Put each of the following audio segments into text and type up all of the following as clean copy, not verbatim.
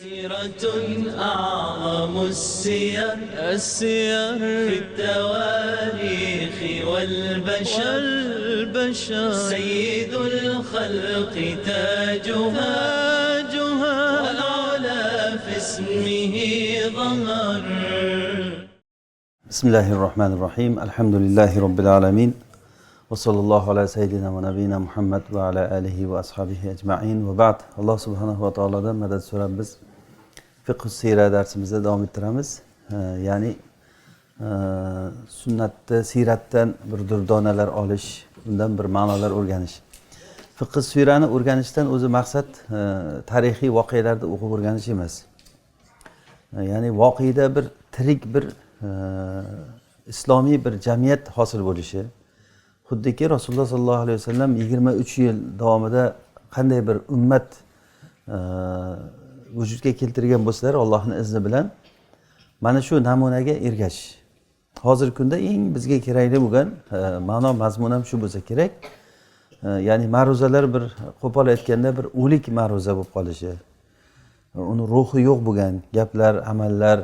سيرة أعظم السير في التواريخ والبشر سيد الخلق تاجها والعلا في اسمه ظهر. بسم الله الرحمن الرحيم. الحمد لله رب العالمين. وصلى الله على سيدنا ونبينا محمد وعلى آله وأصحابه أجمعين وبعد. Allah subhanahu wa ta'aladan madad so'rab biz fiqh siyra darsimizda davom ettiramiz. Ya'ni sunnatda, siyratdan bir durdonalar olish, undan bir ma'nolar o'rganish. Fiqh siyrani o'rganishdan o'zi maqsad tarixiy voqealarni o'qib o'rganish emas. Ya'ni voqeda bir tirik bir islomiy bir jamiyat hosil bo'lishi. Xuddiki Rasululloh sollallohu alayhi vasallam 23 yil davomida qanday bir ummat vujudga keltirgan bo'lsalar Allohning izni bilan mana shu namunaga ergashish. Hozirgi kunda eng bizga kerakli bo'lgan ma'no mazmun ham shu bo'lsa kerak. Ya'ni ma'ruzalar bir qo'pol aytganda bir o'lik ma'ruza bo'lib qolishi. Uni ruhi yo'q bo'lgan gaplar, amallar,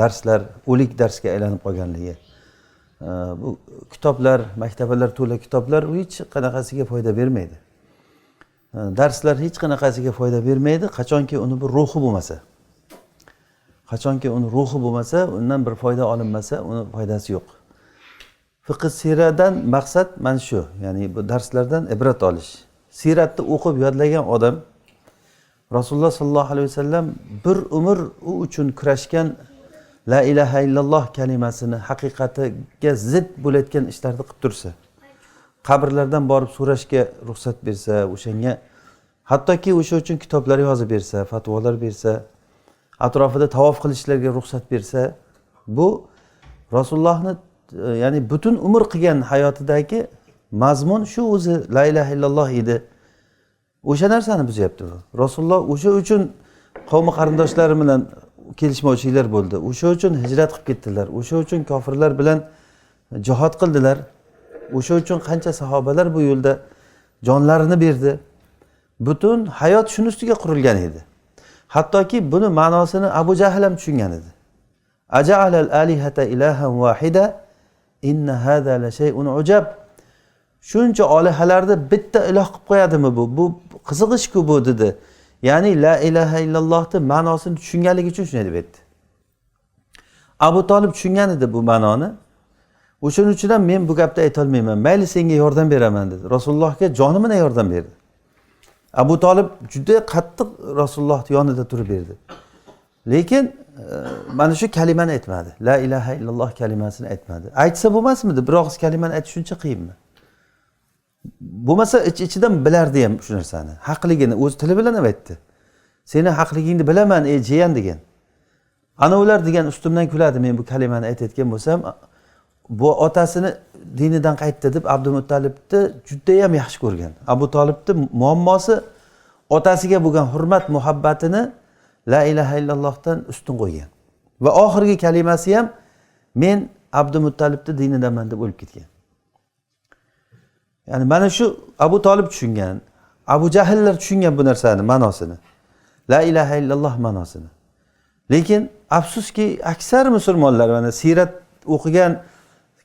darslar o'lik darsga aylanib qolganligi. Bu kitoblar, maktablar to'la kitoblar hech qanaqasiga foyda bermaydi. Darslar hech qanaqasiga foyda bermaydi, qachonki uni bir ruhi bo'lmasa. Qachonki uni ruhi bo'lmasa, undan bir foyda olinmasa, uni foydasi yo'q. Fiqh siyradan maqsad mana shu, ya'ni bu darslardan ibrat olish. Siyratni o'qib yodlagan odam Rasululloh sollallohu alayhi vasallam bir umr u uchun kurashgan La ilaha illalloh kalimasini haqiqatiga zid bo'layotgan ishlarni qilib tursa, qabrlardan borib so'rashga ruxsat bersa, o'shanga hattoki o'sha uchun kitoblar yozib bersa, fatvolar bersa, atrofida tavof qilishlarga ruxsat bersa, bu Rasulullohning ya'ni butun umr qilgan hayotidagi mazmun shu o'zi la ilaha illalloh edi. O'sha narsani buzyapti bu. Rasululloh o'sha uchun qavmi qarindoshlari bilan kelishmovchiliklar bo'ldi. O'sha uchun hijrat qilib ketdilar. O'sha uchun kofirlar bilan jihad qildilar. O'sha uchun qancha sahobalar bu yo'lda jonlarini berdi. Butun hayot shuni ustiga qurilgan edi. Hattoki buni ma'nosini Abu Jahl ham tushungan edi. Aja'alal alihata ilahan wahida inna hada la shay'un ujab. Shuncha olihalarni bitta iloh qilib qo'yadimi bu? Bu qiziq ish-ku bu dedi. Ya'ni la ilaha illallohni ma'nosini tushunganligi uchun shunday deb aytdi. Abu Talib tushungan edi bu ma'noni. O'shaning uchun ham men bu gapni ayta olmayman. Mayli senga yordam beraman dedi. Rasulullohga joni bilan yordam berdi. Abu Talib juda qattiq Rasulullohning yonida turib berdi. Lekin mana shu kalimani aytmadi. La ilaha illalloh kalimasini aytmadi. Aytsa bo'lmasmidi? Bir og'iz kalimani aytish shuncha qiyinmi? Bo'lmasa ichidan bilardi ham shu narsani. Haqligini o'z tili bilan ham aytdi. Seni haqligingni bilaman, ey jiyan degan. Ana ular degan ustimdan kuladi men bu kalimani aytayotgan bo'lsam, bu otasini dinidan qaytdi deb Abdumuttalibni juda ham yaxshi ko'rgan. Abu Talibning muammosi otasiga bo'lgan hurmat, muhabbatini la ilaha illallohdan ustun qo'ygan. Va oxirgi kalimasi ham men Abdumuttalibning dinidanman deb o'lib ketgan. Ya'ni mana shu Abu Talib tushungan, Abu Jahllar tushungan bu narsani ma'nosini. La ilaha illalloh ma'nosini. Lekin afsuski aksar musulmonlar mana siyrat o'qigan,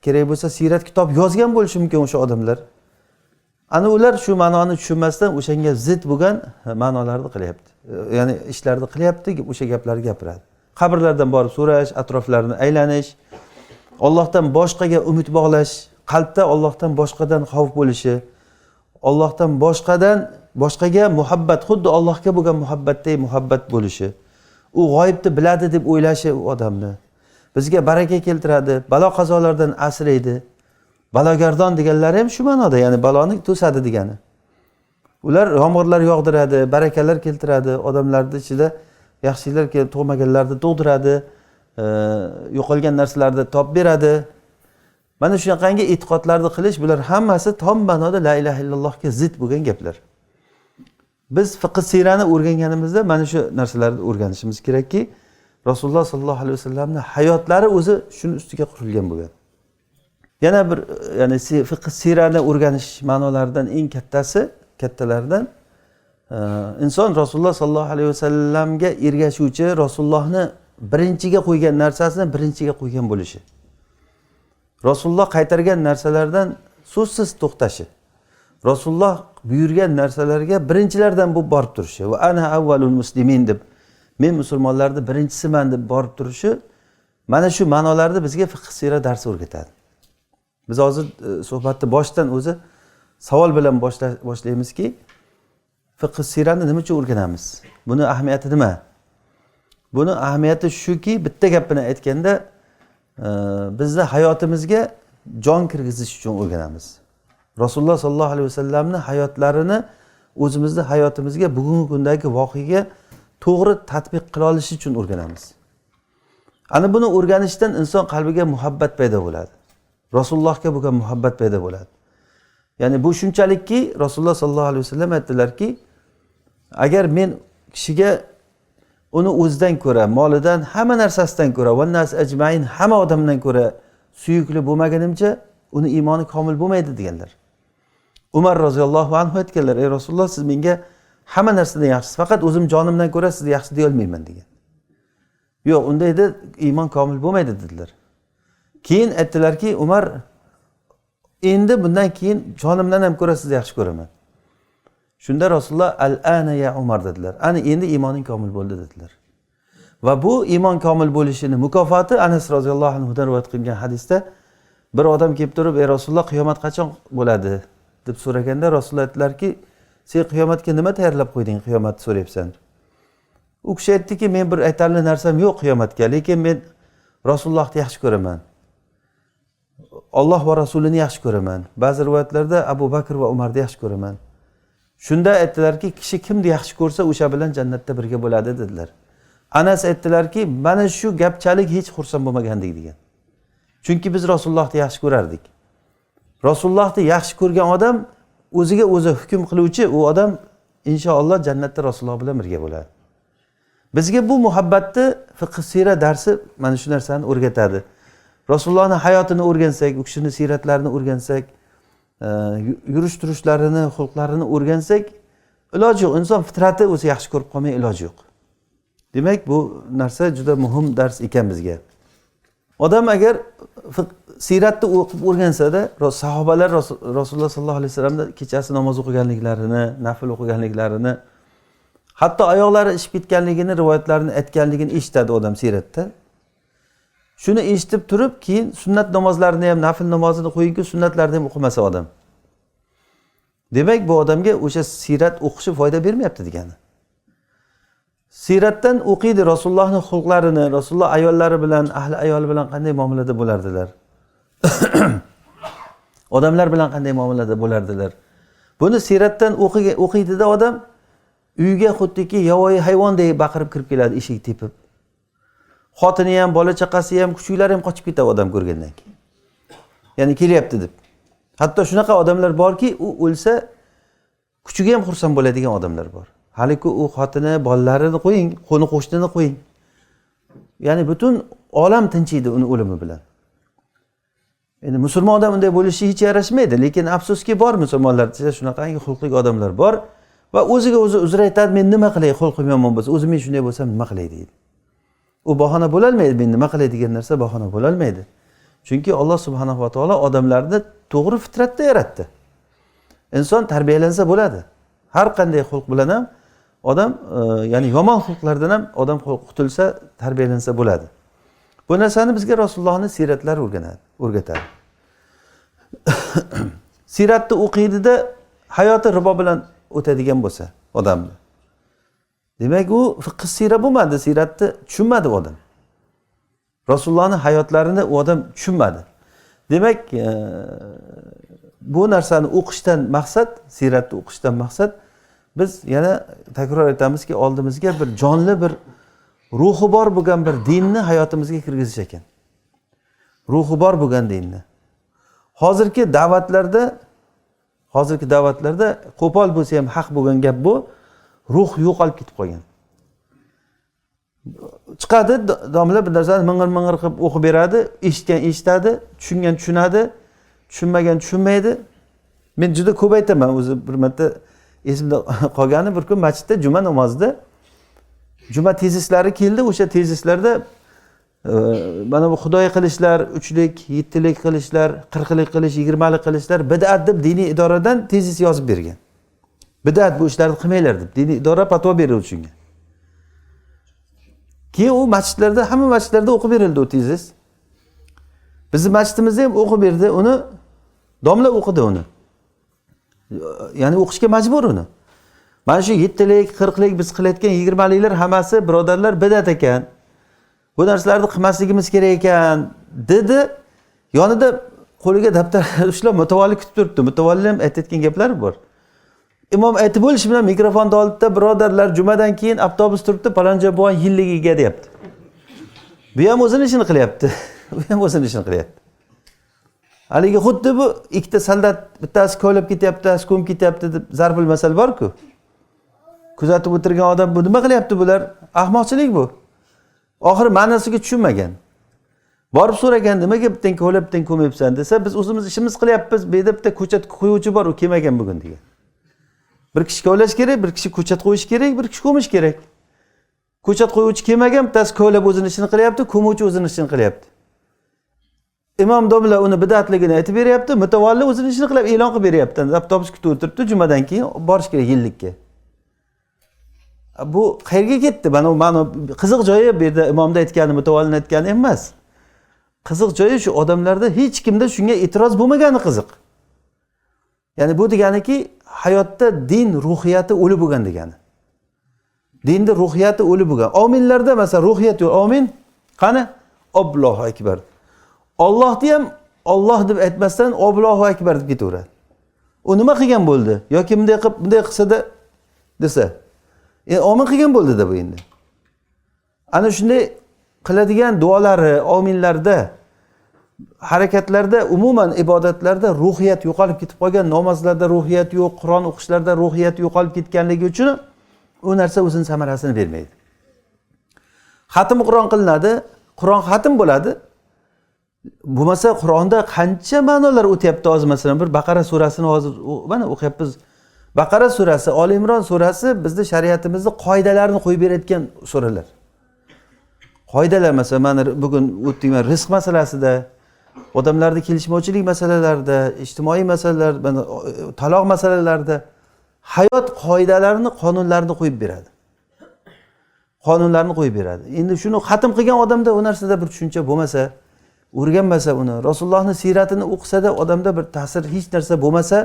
kerak bo'lsa siyrat kitob yozgan bo'lishi mumkin o'sha odamlar. Ana ular shu ma'noni tushunmasdan o'shanga zid bo'lgan ma'nolarni qilyapti. Ya'ni ishlarni qilyapti, o'sha gaplarni gapiradi. Qabrlardan borib so'rash, atroflarini aylanish, Allohdan boshqaga umid bog'lash, qalbda Allohdan boshqadan xavf bo'lishi, Allohdan boshqaga muhabbat, xuddi Allohga bo'lgan muhabbatdek muhabbat bo'lishi, u g'oyibni biladi deb o'ylashi u odamni bizga baraka keltiradi, balo qazolardan asraydi. Balogardon deganlar ham shu ma'noda, ya'ni baloni to'sadi degani. Ular yomg'irlar yog'diradi, barakalar keltiradi, odamlarning ichida yaxshilar tug'maganlarni tug'diradi, yo'qolgan narsalarni topib beradi. Mana shunaqangi e'tiqodlarni qilish bular hammasi tom ma'noda la ilaha illallohga zid bo'lgan gaplar. Biz fiqh siyrani o'rganganimizda mana shu narsalarni o'rganishimiz kerakki, Rasululloh sollallohu alayhi vasallamning hayotlari o'zi shuni ustiga qurilgan bo'lgan. Yana bir ya'ni fiqh siyrani o'rganish ma'nolaridan eng kattalaridan inson Rasululloh sollallohu alayhi vasallamga ergashuvchi, Rasulullohni birinchiga qo'ygan narsasini birinchiga qo'ygan bo'lishi. Rasululloh qaytargan narsalardan so'zsiz to'xtashi. Rasululloh buyurgan narsalarga birinchilardan bu borib turishi. Va ana avvalul muslimin deb, men musulmonlarning birinchisiman deb borib turishi, mana shu ma'nolarni bizga fiqh siyrat darsi o'rgatadi. Biz hozir suhbatni boshdan o'zi savol bilan boshlaymizki, fiqh siyratni nima uchun o'rganamiz? Buni ahamiyati nima? Buni ahamiyati shuki, bitta gap bilan aytganda, bizni hayotimizga jon kirgizish uchun o'rganamiz. Rasululloh sollallohu alayhi vasallamni hayotlarini o'zimizning hayotimizga, bugungi kundagi voqeaga to'g'ri tatbiq qila olish uchun o'rganamiz. Ana buni o'rganishdan inson qalbiga muhabbat paydo bo'ladi. Rasulullohga bo'lgan muhabbat paydo bo'ladi. Ya'ni bu shunchalikki, Rasululloh sollallohu alayhi vasallam aytdilarki, agar men kishiga uni o'zidan ko'ra, molidan, hamma narsasidan ko'ra, va nas ajmain, hamma odamdan ko'ra suyukli bo'lmaganimcha, uni iymoni komil bo'lmaydi deganlar. Umar roziyallohu anhu aytganlar, ey Rasululloh, siz menga hamma narsadan yaxshisiz, faqat o'zim jonimdan ko'ra sizni yaxshi deya olmayman degan. Yo'q, unda edi iymon komil bo'lmaydi dedilar. Keyin aytdilarki, Umar, endi bundan keyin jonimdan ham ko'ra sizni yaxshi ko'raman. Shunda Rasululloh al-ana ya Umar dedilar. Ana endi iymoning komil bo'ldi dedilar. Va bu iymon komil bo'lishini mukofoti Anas roziyallohu anhu dan rivoyat qilingan hadisda bir odam kelib turib, ey Rasululloh, qiyomat qachon bo'ladi deb so'raganda Rasululloh aytdilarki, sen qiyomatga nima tayyorlab qo'yding, qiyomatni so'rayapsan? U kishi aytdiki, men bir aytarli narsam yo'q qiyomatga, lekin men Rasulullohni yaxshi ko'raman. Alloh va Rasulini yaxshi ko'raman. Ba'zi rivoyatlarda Abu Bakr va Umarni yaxshi ko'raman. Shunda aytdilarki, kishi kimni yaxshi ko'rsa, o'sha bilan jannatda birga bo'ladi dedilar. Anas aytdilarki, mana shu gapchalik hech xursand bo'lmagandik degan. Chunki biz Rasulullohni yaxshi ko'rardik. Rasulullohni yaxshi ko'rgan odam o'ziga o'zi hukm qiluvchi, u odam inshaalloh jannatda Rasululloh bilan birga bo'ladi. Bizga bu muhabbatni fiqh siyrat darsi mana shu narsani o'rgatadi. Rasulullohning hayotini o'rgansak, u kishining siyratlarini o'rgansak, yurish-turishlarini, xulqlarini o'rgansak, iloji yo'q, inson fitrati o'zi yaxshi ko'rib qolmay iloji yo'q. Demak, bu narsa juda muhim dars ekan bizga. Odam agar siyratni o'qib o'rgansa-da, sahobalar Rasululloh sollallohu alayhi vasallamda kechasi namoz o'qiganliklarini, nafl o'qiganliklarini, hatto oyoqlari ishib ketganligini, rivoyatlarini aytganligini eshitadi odam siyratda. Shuni eshitib turib, keyin sunnat namozlarini ham, nafl namozini qo'yingki, sunnatlarni ham o'qimasa odam. Demak, bu odamga o'sha siyrat o'qishi foyda bermayapti degani. Siyratdan o'qiydi Rasulullohning xulqlarini, Rasululloh ayollari bilan, ahli ayoli bilan qanday muomalada bo'lardilar. Odamlar bilan qanday muomalada bo'lardilar. Buni siyratdan o'qiydi-da odam, uyiga xuddiki yovvoyi hayvondek baqirib kirib keladi, eshik tepib. Xotini ham, bola chaqasi ham, kuchuklari ham qochib ketadi odam ko'rgandan keyin. Ya'ni kelyapti deb. Hatto shunaqa odamlar borki, u o'lsa kuchugi ham xursand bo'ladigan odamlar bor. Haliki u xotini, bolalarini qo'ying, qo'ni qo'shnini qo'ying. Ya'ni butun olam tinchiydi uni o'limi bilan. Endi musulmon odam unday bo'lishi hech yarashmaydi, lekin afsuski bor musulmonlarda shunaqangi xulqli odamlar bor va o'ziga o'zi uzr aytadi, men nima qilay, xulqim yomon bo'lsa, o'zim shunday bo'lsam nima qilay deydi. U bahona bo'la olmaydi, men nima qilay degan narsa bahona bo'la olmaydi. Chunki Alloh subhanahu va taolo odamlarni to'g'ri fitratda yaratdi. Inson tarbiyalansa bo'ladi. Har qanday xulq bilan ham odam, ya'ni yomon xulqlardan ham odam qutilsa, tarbiyalansa bo'ladi. Bu narsani bizga Rasulullohning siratlari o'rgatadi. Siratni o'qiydi-da, hayoti ribo bilan o'tadigan bo'lsa odamni. Demak, u fiqh siyrat bo'lmadi, siratni tushunmadi odam. Rasulullohning hayotlarini u odam tushunmadi. Demak, bu narsani o'qishdan maqsad, siratni o'qishdan maqsad, biz yana takror aytamizki, oldimizga bir jonli, bir ruhi bor bo'lgan bir dinni hayotimizga kirgizish ekan. Ruhi bor bo'lgan dinni. Hozirgi da'vatlarda qo'pol bo'lsa ham haq bo'lgan gap bu, ruh yo'qolib ketib qolgan. Chiqadi, domla bir narsani ming'ir qilib o'qib beradi, eshitgan eshitadi, tushungan tushunadi, tushunmagan tushunmaydi. Men juda ko'p aytaman, o'zi bir marta esimda qolgani, bir kun masjidda juma namozida juma tezislari keldi. O'sha tezislarda mana bu xudoy qilishlar, 3lik, 7lik qilishlar, 40lik qilish, 20lik qilishlar bid'at deb diniy idoradan tezis yozib bergan. Bid'at bu ishlarni qilmanglar deb diniy idora fatvo berdi shunga. Keyin u masjidlarda, hamma masjidlarda o'qib berildi u tezis. Bizning masjidimizda ham o'qib berdi uni, domla o'qidi uni. Ya'ni o'qishga majbur uni. Mana shu 7lik, 40lik biz qilayotgan 20liklar hammasi birodarlar bid'at ekan. Bu narsalarni qilmasligimiz kerak ekan dedi. Yonida qo'liga daftar ushlab mutavalli kutib turibdi. Mutavalli ham aytayotgan gaplari bor. Imom aytib bo'lish bilan mikrofonni oldida birodarlar jumadan keyin avtobus turibdi, palonja bo'g'an yilligiga deyapti. Bu ham o'zini ishini qilyapti. Bu ham o'zini ishini qilyapti. Haligi xuddi bu ikkita soldat bittasi ko'ylab ketyapti, bittasi ko'mib ketyapti deb zarbul masal bor-ku. Kuzatib o'tirgan odam bu nima qilyapti bular? Ahmoqchilik bu. Oxiri ma'nosiga tushunmagan. Borib so'ragan, nimaga bittang ko'ylab, bittang ko'mayapsan desa, biz o'zimiz ishimiz qilyapmiz. Bu yerda bitta ko'chat qo'yuvchi bor, u kelmagan bugun degan. Bir kishi ko'ylash kerak, bir kishi ko'chat qo'yish kerak, bir kishi ko'mish kerak. Ko'chat qo'yuvchi kelmagan, bittasi ko'ylab o'zini ishini qilyapti, ko'muvchi o'zini ishini qilyapti. Imom domla uni bid'atligini aytib beryapti, mutavalli o'zini ishini qilib e'lon qilib beryapti. Avtobus kutib o'tiribdi, jumadan keyin borish kerak yillikka. Bu qayerga ketdi? Mana qiziq joyi bu yerda imomda aytgani, mutavallini aytgani emas. Qiziq joyi shu odamlarda hech kimda shunga e'tiroz bo'lmagani qiziq. Ya'ni bu deganiki, hayotda din ruhiyati o'li bo'lgan degani. Dinda ruhiyati o'li bo'lgan. Ominlarda masalan ruhiyat yo'q. Omin qani? Allohu akbar. Allohni ham Alloh deb aytmasdan Allohu akbar deb ketaveradi. U nima qilgan bo'ldi? Yoki bunday qilib, bunday qilsa-da desa, omin qilgan bo'ldi-da bu endi. Ana shunday qiladigan duolari, ominlarda, harakatlarda, umuman ibodatlarda ruhiyat yo'qolib ketib qolgan, namozlarda ruhiyat yo'q, Qur'on o'qishlarda ruhiyat yo'qolib ketganligi uchun u narsa o'zining samarasini bermaydi. Xatm Qur'on qilinadi, Qur'on xatm bo'ladi. Bo'lmasa Qur'onda qancha ma'nolar o'tyapti hozir, masalan bir Baqara surasini hozir mana o'qiyapmiz. Baqara surasi, Oli Imron surasi bizning shariatimizda qoidalarni qo'yib berayotgan suralar. Qoidalar masalan mana bugun o'tdik rizq masalasida, odamlarning kelishmovchilik masalalarida, ijtimoiy masalalar, taloq masalalarida hayot qoidalarini, qonunlarini qo'yib beradi. Qonunlarni qo'yib beradi. Endi shuni xatm qilgan odamda u narsada bir tushuncha bo'lmasa, o'rganmasa uni, Rasulullohning siyratini o'qisa-da odamda bir ta'sir hech narsa bo'lmasa,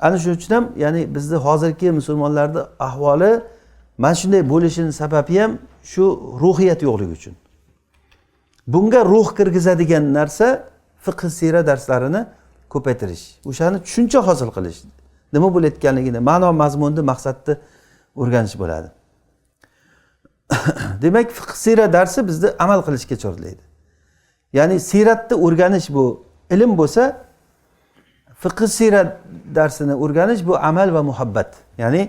ana shuning uchun ham, ya'ni bizning hozirgi musulmonlarning ahvoli mana shunday bo'lishining sababi ham shu ruhiyat yo'qligi uchun. Bunga ruh kirgizadigan narsa fiqh sira darslarini ko'paytirish, o'shani tushuncha hosil qilish, nima bo'layotganligini, ma'no mazmunni, maqsadni o'rganish bo'ladi. Demak, fiqh sira darsi bizni amal qilishga chorlaydi. Ya'ni siratni o'rganish bu ilm bo'lsa, fiqh sira darsini o'rganish bu amal va muhabbat. Ya'ni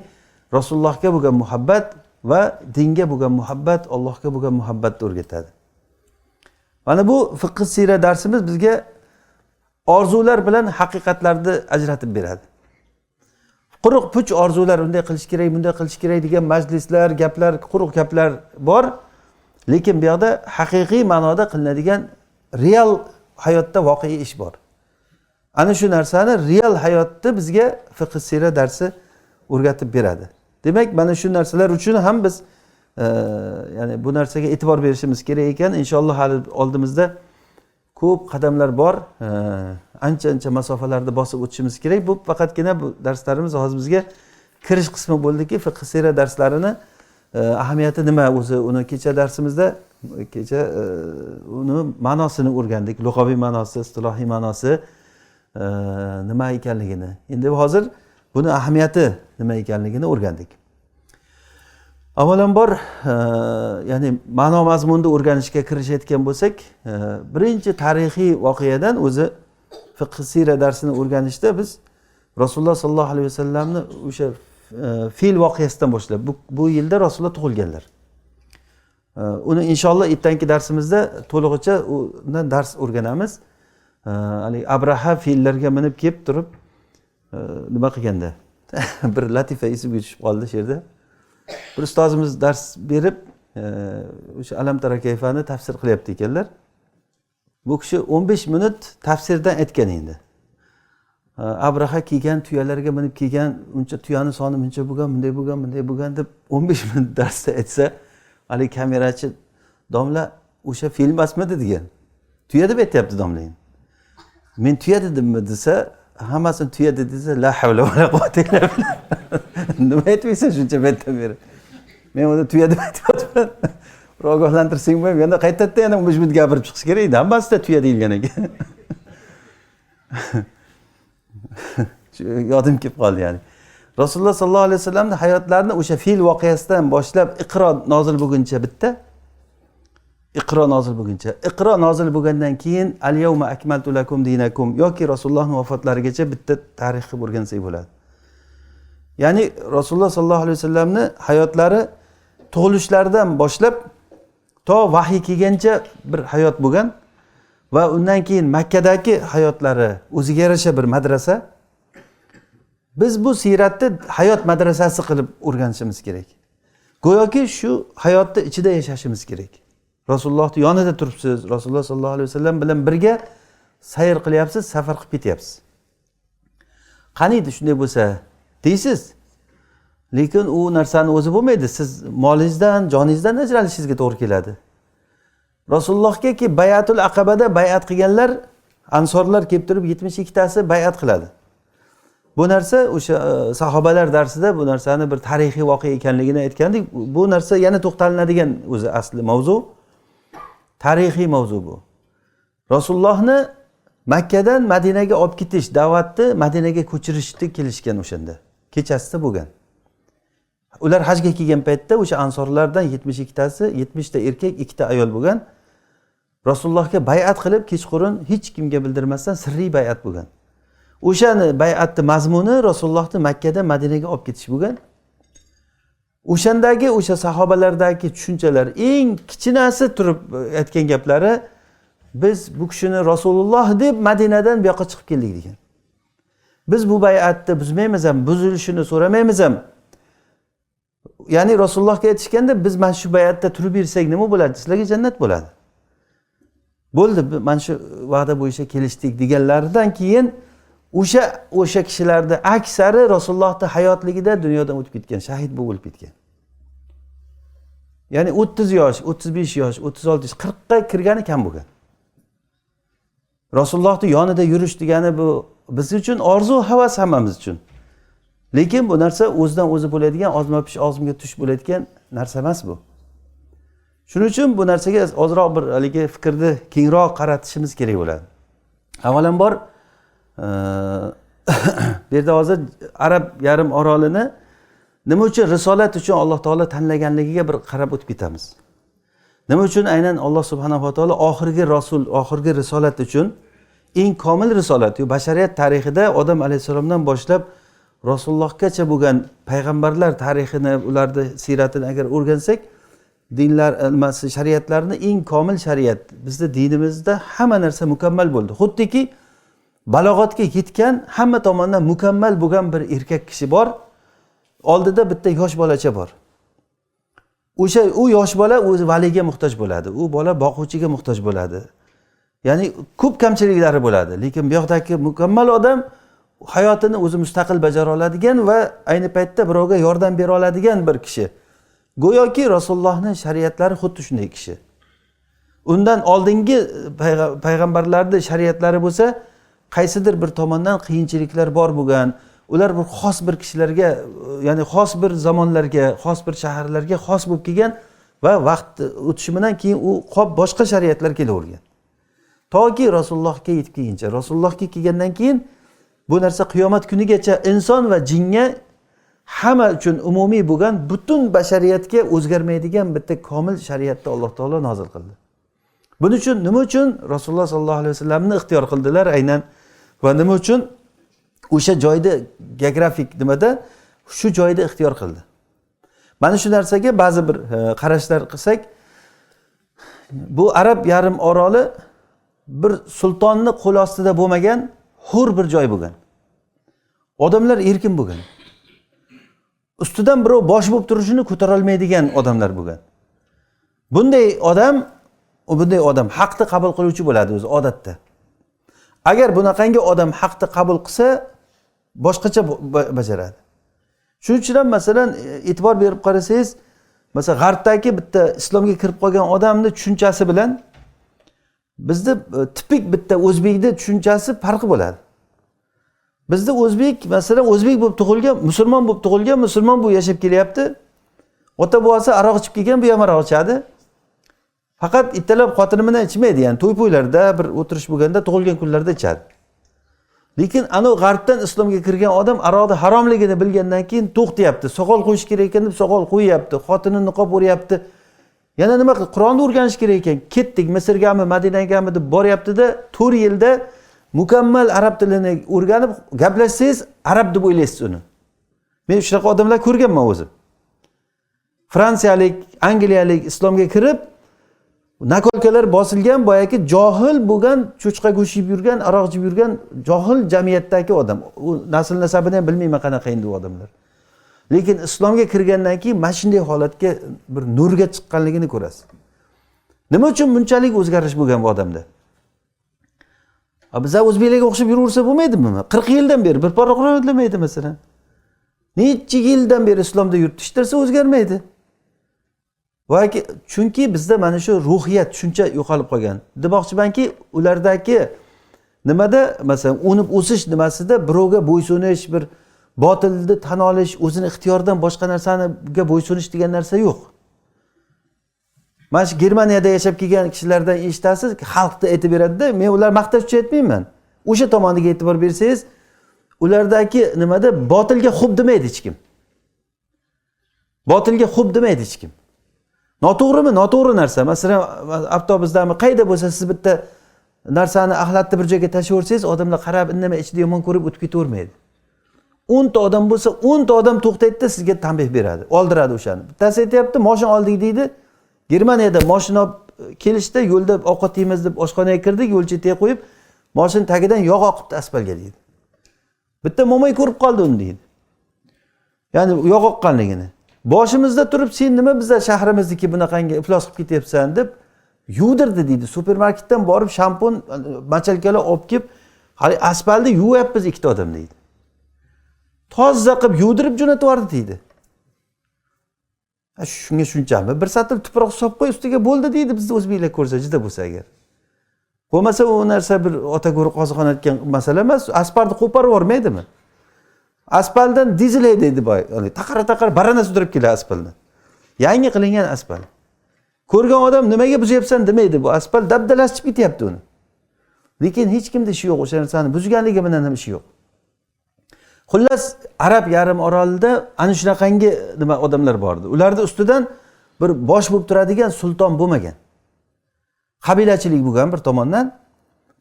Rasulullohga bo'lgan muhabbat va dinga bo'lgan muhabbat, Allohga bo'lgan muhabbatni o'rgatadi. Mana bu fiqh sira darsimiz bizga orzular bilan haqiqatlarni ajratib beradi. Quruq puch orzular, unday qilish kerak, bunday qilish kerak degan majlislar, gaplar, quruq gaplar bor, lekin bu yerda haqiqiy ma'noda qilinadigan real hayotda voqea ish bor. Ana shu narsani real hayotda bizga fiqh sira darsi o'rgatib beradi. Demak, mana shu narsalar uchun ham biz ya'ni bu narsaga e'tibor berishimiz kerak ekan. Inshaalloh hali oldimizda ko'p qadamlar bor. Ancha masofalarda bosib o'tishimiz kerak. Bu faqatgina bu darslarimiz hozir bizga kirish qismi bo'ldiki, fiqh sira darslarini ahamiyati nima o'zi, uni kecha darsimizda uni ma'nosini o'rgandik. Lug'aviy ma'nosi, istilohiy ma'nosi nima ekanligini. Endi hozir buni ahamiyati nima ekanligini o'rgandik. Avvalambor, ya'ni ma'no mazmunni o'rganishga kirishayotgan bo'lsak, birinchi tarixiy voqeadan o'zi fiqh sira darsini o'rganishda biz Rasululloh sollallohu alayhi vasallamni o'sha fil voqeasidan boshlab bu yilda Rasululloh tug'ilganlar. Uni inshaalloh ertangi darsimizda to'lig'icha undan dars o'rganamiz. Abraha fillarga minib kelib turib nima qilganda, bir latifa esimga tushib qoldi shu yerda. Bir ustozimiz dars berib, o'sha Alam tara kayfani tafsir qilyapti ekanlar. Bu kishi 15 minut tafsirdan aytgan endi. Abraha kiygan tuyalarga minib kiygan, uncha tuyani soni buncha bo'lgan, bunday bo'lgan deb 15 minut darsda aytsa, hali kamerachi domla o'sha film emasmidi degan. Tuya deb aytyapti domla. Men tuya dedimmi desa, hammasini tuya dedi desa, la havla va la quwwata illa billah. Nima aytmaysan shuncha betdan beri? Men uni tuya deb aytyapman. Bir ogohlantirsang bo'lmaydi. Endi qaytadan yana 15 minut gapirib chiqish kerak edi. Hammasida tuya deyilgan ekan. Yodim kelib qoldi yani. Rasululloh sallallohu alayhi vasallamning hayotlarini o'sha fil voqeasidan boshlab Iqro nozil bo'lguncha bitta. Iqro nozil bo'lguncha. Iqro nozil bo'lgandan keyin al-yawma akmaltu lakum dinakum yoki Rasulullohning vafotlarigacha bitta tarix qilib o'rgansak bo'ladi. Ya'ni Rasululloh sallallohu alayhi vasallamning hayotlari tug'ilishlaridan boshlab to vahiy kelgancha bir hayot bo'lgan va undan keyin Makkadagi hayotlari o'ziga yarasha bir madrasa. Biz bu siyratni hayot madrasasi qilib o'rganishimiz kerak. Go'yoki shu hayotni ichida yashashimiz kerak. Rasulullohning yonida turibsiz, Rasululloh sallallohu alayhi vasallam bilan birga sayr qilyapsiz, safar qilib ketyapsiz. Qaniydi shunday bo'lsa deysiz. Lekin u narsani o'zi bo'lmaydi. Siz molingizdan, joningizdan ajralishingizga to'g'ri keladi. Rasulullohga Bayatul Aqabada bay'at qilganlar, ansorlar kelib turib 72 tasi bay'at qiladi. Bu narsa o'sha sahobalar darsida bu narsani bir tarixiy voqea ekanligini aytgandik. Bu narsa yana to'xtalinadigan o'zi asli mavzu. Tarixiy mavzu bu. Rasulullohni Makkadan Madinaga olib ketish, da'vatni Madinaga ko'chirishni kelishgan o'shanda. Kechasida bo'lgan. Ular hajga kelgan paytda o'sha ansorlardan 72 tasi, 70 ta erkak, 2 ta ayol bo'lgan. Rasulullohga bay'at qilib kechqurun hech kimga bildirmasdan sirriy bay'at bo'lgan. O'shani bay'atni mazmuni Rasulullohni Makkadan Madinaga olib ketish bo'lgan. O'shandagi o'sha sahobalardagi tushunchalar eng kichinasi turib aytgan gaplari biz bu kishini Rasululloh deb Madinadan bu yoqqa chiqib keldik degan. Biz bu bay'atni buzmaymiz ham, buzilishini so'ramaymiz ham. Ya'ni Rasulullohga aytishganda biz mana shu bay'atda turib yursak nima bo'ladi? Sizlarga jannat bo'ladi. Bo'ldi, mana shu va'da bo'yicha kelishdik deganlaridan keyin o'sha kishilarning aksari Rasulullohning hayotligida dunyodan o'tib ketgan, shahid bo'lib ketgan. Ya'ni 30 yosh, 35 yosh, 36 yosh, 40 ga kirgani kam bo'lgan. Rasulullohning yonida yurish degani bu biz uchun orzu, havas hammamiz uchun. Lekin bu narsa o'zidan o'zi bo'ladigan, ozma-pish og'zimga tush bo'ladigan narsa emas bu. Shuning uchun bu narsaga ozroq bir haligi fikrni kengroq qaratishimiz kerak bo'ladi. Avvalambor bu yerda hozir Arab yarim orolini nima uchun risolat uchun Alloh taolo tanlaganligiga bir qarab o'tib ketamiz. Nima uchun aynan Alloh subhanahu va taolo oxirgi rasul, oxirgi risolat uchun eng komil risolat, bashariyat tarixida Odam alayhisalomdan boshlab Rasulullohgacha bo'lgan payg'ambarlar tarixini, ularning siyratini agar o'rgansak, dinlar, shariatlarni eng komil shariat. Bizning dinimizda hamma narsa mukammal bo'ldi. Xuddiki balog'atga yetgan, hamma tomondan mukammal bo'lgan bir erkak kishi bor. Oldida bitta yosh bolacha bor. O'sha u yosh bola o'zi valiga muhtoj bo'ladi. U bola boquvchiga muhtoj bo'ladi. Ya'ni ko'p kamchiliklari bo'ladi, lekin bu yoqdagi mukammal odam hayotini o'zi mustaqil bajara oladigan va ayni paytda birovga yordam bera oladigan bir kishi. Go'yoki Rasulullohning shariatlari xuddi shunday kishi. Undan oldingi payg'ambarlarning shariatlari bo'lsa, qaysidir bir tomondan qiyinchiliklar bor bo'lgan, ular bir xos bir kishilarga, ya'ni xos bir zamonlarga, xos bir shaharlarga xos bo'lib kelgan va vaqt o'tishi bilan keyin u qop boshqa shariatlar kelavergan. Toki Rasulullohga yetib kelguncha, Rasulullohga kelgandan keyin bu narsa qiyomat kunigacha inson va jinga hamma uchun umumiy bo'lgan, butun bashariyatga o'zgarmaydigan bitta komil shariatni Alloh taolo nozil qildi. Buning uchun nima uchun Rasululloh sallallohu alayhi vasallamni ixtiyor qildilar aynan va nima uchun o'sha joyda geografik nimada shu joyda ixtiyor qildi. Mana shu narsaga ba'zi bir qarashlar qilsak, bu Arab yarim oroli bir sultonni qo'l ostida bo'lmagan hur bir joy bo'lgan. Odamlar erkin bo'lgan. ustidan birov bosh bo'lib turishini ko'tara olmaydigan odamlar bo'lgan. Bunday odam haqni qabul qiluvchi bo'ladi o'zi odatda. Agar bunaqangi odam haqni qabul qilsa, boshqacha bajaradi. Shuning uchun ham masalan e'tibor berib qarasangiz, masalan G'arbdagi bitta islomga kirib qolgan odamning tushunchasi bilan bizda tipik bitta o'zbekning tushunchasi farqi bo'ladi. Bizda o'zbek masalan o'zbek bo'lib tug'ilgan, musulmon bo'lib tug'ilgan, musulmon bu yashab kelyapti. Ota bobasi aroq ichib kelgan, bu ham aroq ichadi. Faqat ittalab xotini bilan ichmaydi, ya'ni to'y-po'ylarda bir o'tirish bo'lganda tug'ilgan kunlarda ichadi. Lekin ana G'arbdan islomga kirgan odam aroqni haromligini bilgandan keyin to'xtayapti. Soqol qo'yish kerak ekan deb soqol qo'yyapti, xotini niqob o'rayapti. Yana nima qilib Qur'onni o'rganish kerak ekan. Ketdik Misrgami, Madinagami deb boryapti-da, 4 yilda mukammal arab tilini o'rganib gaplashsangiz arab deb o'ylaysiz uni. Men shunaqa odamlar ko'rganman o'zim. Fransiyalik, Angliyalik islomga kirib nakolkalar bosilgan boyagi johil bo'lgan, cho'chqa go'shib yurgan, aroq ichib yurgan johil jamiyatdagi odam. U nasl nasabini ham bilmayman qanaqa endi u odamlar. Lekin islomga kirgandan keyin mana shunday holatga bir nurga chiqqanligini ko'rasiz. Nima uchun bunchalik o'zgarish bo'lgan bu odamda? Biz o'zbeklarga o'xshab yuraversa bo'lmaydimi? 40 yildan beri bir pora Qur'on o'qimaydi masalan. Necha yildan beri islomda yuribdi, hech narsa o'zgarmaydi. Va chunki bizda mana shu ruhiyat shuncha yo'qolib qolgan. Demoqchimanki, ulardagi nimada masalan o'nib o'sish nimasida birovga bo'ysunish, bir botilni tan olish, o'zini ixtiyoridan boshqa narsaga bo'ysunish degan narsa yo'q. Mana shu Germaniyada yashab kelgan kishilardan eshitasiz, xalqni aytib beradi-da, men ular maqtashchi aytmayman. O'sha tomoniga e'tibor bersangiz, ulardagi nimada botilga xo'p demaydi hech kim. Botilga xo'p demaydi hech kim. Noto'g'rimi? Noto'g'ri narsa. Masalan, avtobuzdami qayda bo'lsa siz bitta narsani axlatni bir joyga tashlayversangiz, odamlar qarab, indamay ichida yomon ko'rib o'tib ketavermaydi. 10 ta odam bo'lsa, 10 ta odam to'xtaydi-da, sizga tanbeh beradi, oldiradi o'shani. Bittasi aytayapti, mashina oldik deydi. Germaniyada mashina kelishda yo'lda ovqat yeymiz deb oshxonaga kirdik, yo'l chetiga qo'yib, mashina tagidan yog' oqibdi asfaltga deydi. Bitta mo'may ko'rib qoldi uni deydi. Ya'ni yog' oqqanligini. Boshimizda turib sen nima bizda shahrimizniki bunaqangi iflos qilib ketyapsan deb yuvdirdi deydi. Supermarketdan borib shampun, machalkalar olib kelib, hali asfaltni yuvyapmiz ikkita odam deydi. Toza qilib yuvdirib jo'natib yubordi deydi. Shunga shunchami? Bir satil tuproq solib qo'y ustiga bo'ldi deydi, bizda o'zbeklar ko'rsa, juda bo'lsa agar. Bo'lmasa u narsa bir ota go'ri qoziqon aytgan masala emas, asfaltni qo'parib yormaydimi? Asfaltdan dizel haydaydi boy. Taqara barana sudrab keladi asfaltdan. Yangi qilingan asfalt. Ko'rgan odam nimaga buzyapsan demaydi, bu asfalt dabdalashib ketyapti uni. Lekin hech kimda ishi yo'q, o'sha narsani buzganligi bilan ham ishi yo'q. Xullas, Arab yarim orolida ana shunaqangi nima odamlar bor edi. Ularda ustidan bir bosh bo'lib turadigan sulton bo'lmagan. Qabilachilik bo'lgan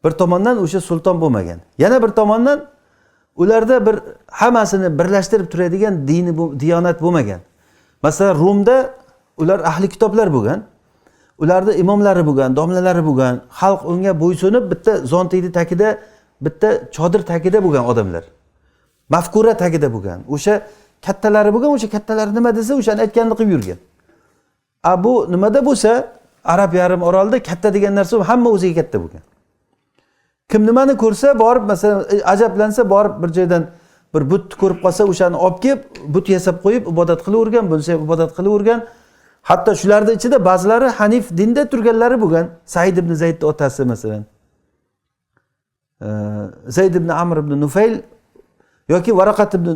bir tomondan o'sha sulton bo'lmagan. Yana bir tomondan ularda bir hammasini birlashtirib turadigan diyonat bo'lmagan. Masalan, Rumda ular ahli kitoblar bo'lgan. Ularda imomlari bo'lgan, domlalari bo'lgan, xalq unga bo'ysunib bitta zontiydi tagida, bitta chodir tagida bo'lgan odamlar. Mafkura tagida bo'lgan. O'sha kattalari bo'lgan, o'sha kattalar nima desa, o'shani aytganini qilib yurgan. Bu nimada bo'lsa, Arab yarim orolida katta degan narsa hamma o'ziga katta bo'lgan. Kim nimani ko'rsa, borib masalan ajablansa, borib bir joydan bir but ko'rib qolsa, o'shani olib kelib, but yasab qo'yib ibodat qilavergan, bo'lsa ibodat qilavergan. Hatto shularning ichida ba'zilari Hanif dinda turganlari bo'lgan. Said ibn Zaydning otasi masalan. Zayd ibn Amr ibn Nufayl yoki Varaqat ibn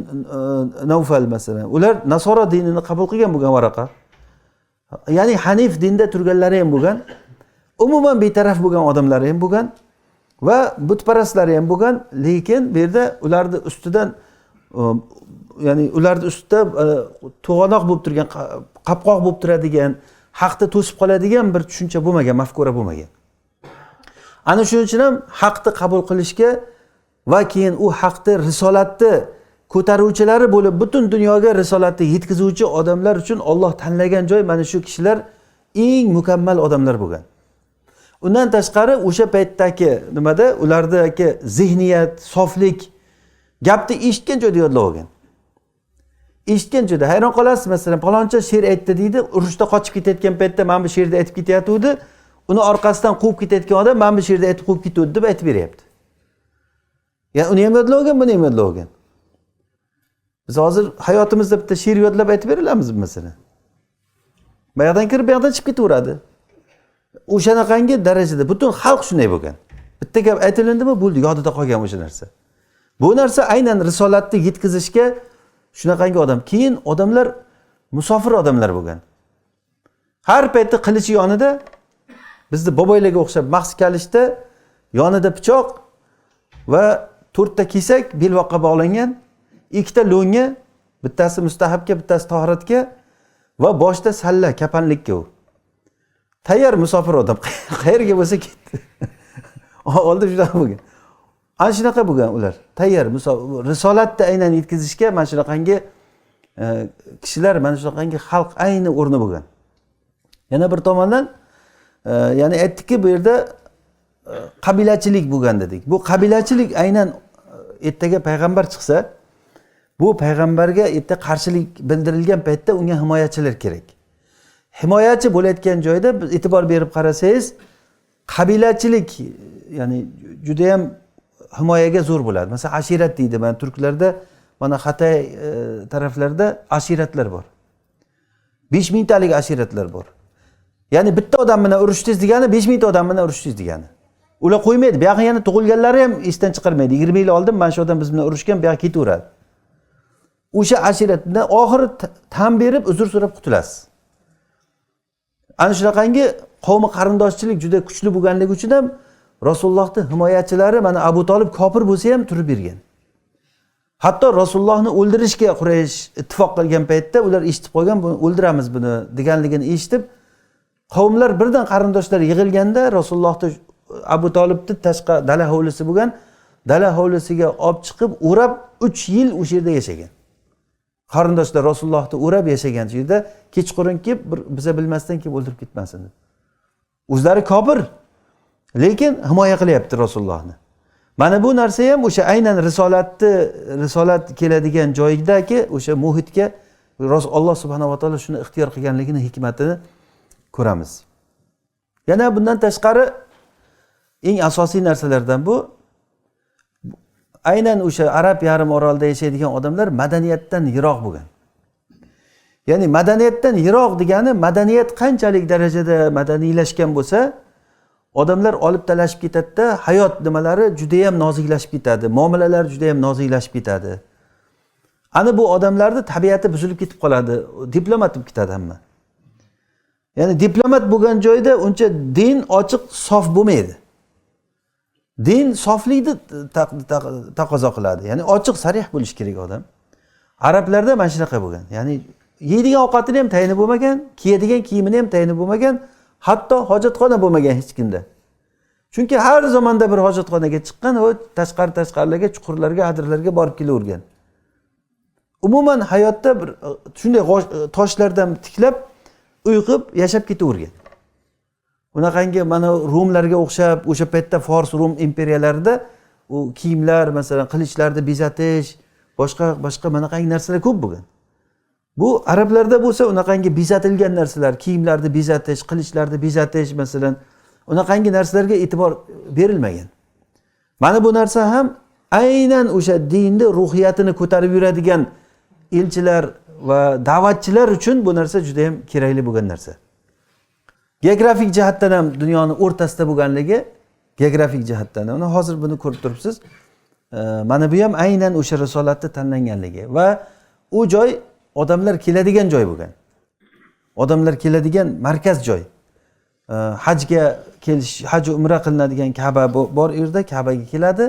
Nawfal masalan. Ular Nasoro dinini qabul qilgan bo'lgan Varaqa. Ya'ni Hanif dinda turganlari ham bo'lgan. Umuman betaraf bo'lgan odamlar ham bo'lgan va butparastlari ham bo'lgan, lekin bu yerda ularning ustidan ya'ni ularning ustida to'g'anoq bo'lib turgan, qapqoq bo'lib turadigan, haqni to'sib qoladigan bir tushuncha bo'lmagan, mafkura bo'lmagan. Ana shuning uchun ham haqni qabul qilishga va keyin u haqni risolatni ko'taruvchilari bo'lib butun dunyoga risolatni yetkazuvchi odamlar uchun Alloh tanlagan joy mana shu kishilar eng mukammal odamlar bo'lgan. Undan tashqari o'sha paytdagi nimada ulardagi zehniyat, soflik, gapni eshitgan joyda yodlab olgan. eshitgan joyda hayron qolasiz. Masalan, paloncha she'r aytdi deydi, urushda qochib ketayotgan paytda mana bu she'rni aytib ketayotgandi, uni orqasidan quvib ketayotgan odam mana bu she'rni aytib quvib ketdi deb aytib beryapti. Ya'ni uni ham yodlab olgan, buni ham yodlab olgan. Biz hozir hayotimizda bitta she'r yodlab aytib beralamizmi masalan? Bu yerdan kirib, bu yerdan chiqib ketaveradi. O'shanaqangi darajada butun xalq shunday bo'lgan. Bitta gap aytilindimi, bo'ldi, yodida qolgan o'sha narsa. Bu narsa aynan risolatni yetkazishga shunaqangi odam. Keyin odamlar musofir odamlar bo'lgan. Har paytda qilichi yonida, bizni boboylarga o'xshab mahs kalishda yonida pichoq va 4 ta kesak belboqqa bog'langan, 2 ta lo'nga, bittasi mustahabga, bittasi tahoratga va boshda salla, kapanlikka u. Tayyor musofir odam. Qayerga bo'lsa ketdi. Oldi shunaqa bo'lgan. Ana shunaqa bo'lgan ular. Tayyor risolatni aynan yetkazishga mana shunaqangi kishilar, mana shunaqangi xalq ayni o'rni bo'lgan. Yana bir tomondan ya'ni aytdikki, bu yerda qabilachilik bo'lgan dedik. Bu qabilachilik aynan ertaga payg'ambar chiqsa, bu payg'ambarga erta qarshilik bildirilgan paytda unga himoyachilar kerak. Himoyachi bo'layotgan joyda e'tibor berib qarasangiz, qabilachilik ya'ni juda ham himoyaga zo'r bo'ladi. Masalan, ashirat deydi. Mana turklarda, mana Xatay taraflarda ashiratlar bor. 5000 talik ashiratlar bor. Ya'ni bitta odam bilan urushdingiz degani 5000 ta odam bilan urushdingiz degani. Ular qo'ymaydi. Bu yoqqa yana tug'ilganlari ham esdan chiqarmaydi. 20 yil oldin mana shu odam biz bilan urushgan, bu yoqqa ketaveradi. O'sha ashiratdan oxiri tan berib uzr so'rab qutulasiz. Ana shunaqangi qavmi qarindoshchilik juda kuchli bo'lganligi uchun ham Rasulullohning himoyachilari mana Abu Talib kofir bo'lsa ham turib bergan. Hatto Rasulullohni o'ldirishga Quraysh ittifoq qilgan paytda ular eshitib qolgan, buni o'ldiramiz buni deganligini eshitib, qavmlar birdan qarindoshlar yig'ilganda Rasulullohni Abu Talibni tashqa dala hovlisi bo'lgan, dala hovlisiga olib chiqib o'rab 3 yil o'sha yerda yashagan. Qarindoshlar Rasulullohni o'rab yashagan yerda kechqurun kelib biza bilmasdan kelib o'ldirib ketmasin deb. O'zlari kofir, lekin himoya qilyapti Rasulullohni. Mana bu narsa ham o'sha aynan risolat keladigan joydagi o'sha muhitga Alloh subhanahu va taolo shuni ixtiyor qilganligini hikmatini ko'ramiz. Yana bundan tashqari eng asosiy narsalardan bu aynan o'sha Arab yarim orolida yashaydigan odamlar madaniyatdan yiroq bo'lgan. Ya'ni madaniyatdan yiroq degani madaniyat qanchalik darajada madaniylashgan bo'lsa, odamlar olib talashib ketadi-da, hayot nimalari juda ham noziklashib ketadi, muomalalar juda ham noziklashib ketadi. Ana bu odamlarning tabiati buzilib ketib qoladi, diplomat bo'lib ketadi hamma. Ya'ni diplomat bo'lgan joyda uncha din ochiq, sof bo'lmaydi. Din soflikni taqozo qiladi. Ya'ni ochiq, sarih bo'lish kerak odam. Arablarda mana shunaqa bo'lgan. Ya'ni yeydigan ovqatini ham tayini bo'lmagan, kiyadigan kiyimini ham tayini bo'lmagan, hatto hojatxona bo'lmagan hech kimda. Chunki har zamonda bir hojatxonaga chiqqan, o tashqarilarga, chuqurlarga, adirlarga borib kelavergan. Umuman hayotda bir shunday toshlardan tiklab, uy qilib yashab ketavergan. Unaqangi mana Rumlarga o'xshab, o'sha paytda Fors Rum imperiyalarida u kiyimlar, masalan, qilichlarni bezatish, boshqa manaqangi narsalar ko'p bo'lgan. Bu arablarda bo'lsa unaqangi bezatilgan narsalar, kiyimlarni bezatish, qilichlarni bezatish, masalan, unaqangi narsalarga e'tibor berilmagan. Mana bu narsa ham aynan o'sha dinni ruhiyatini ko'tarib yuradigan elchilar va da'vatchilar uchun bu narsa juda ham kerakli bo'lgan narsa. Geografik jihatdan ham dunyoni o'rtasida bo'lganligi, geografik jihatdan. Uni hozir buni ko'rib turibsiz. Mana bu ham aynan o'sha risolatda tanlanganligi va u joy odamlar keladigan joy bo'lgan. Odamlar keladigan markaz joy. Hajga kelish, haj umra qilinadigan Ka'ba bor yerda Ka'baga keladi.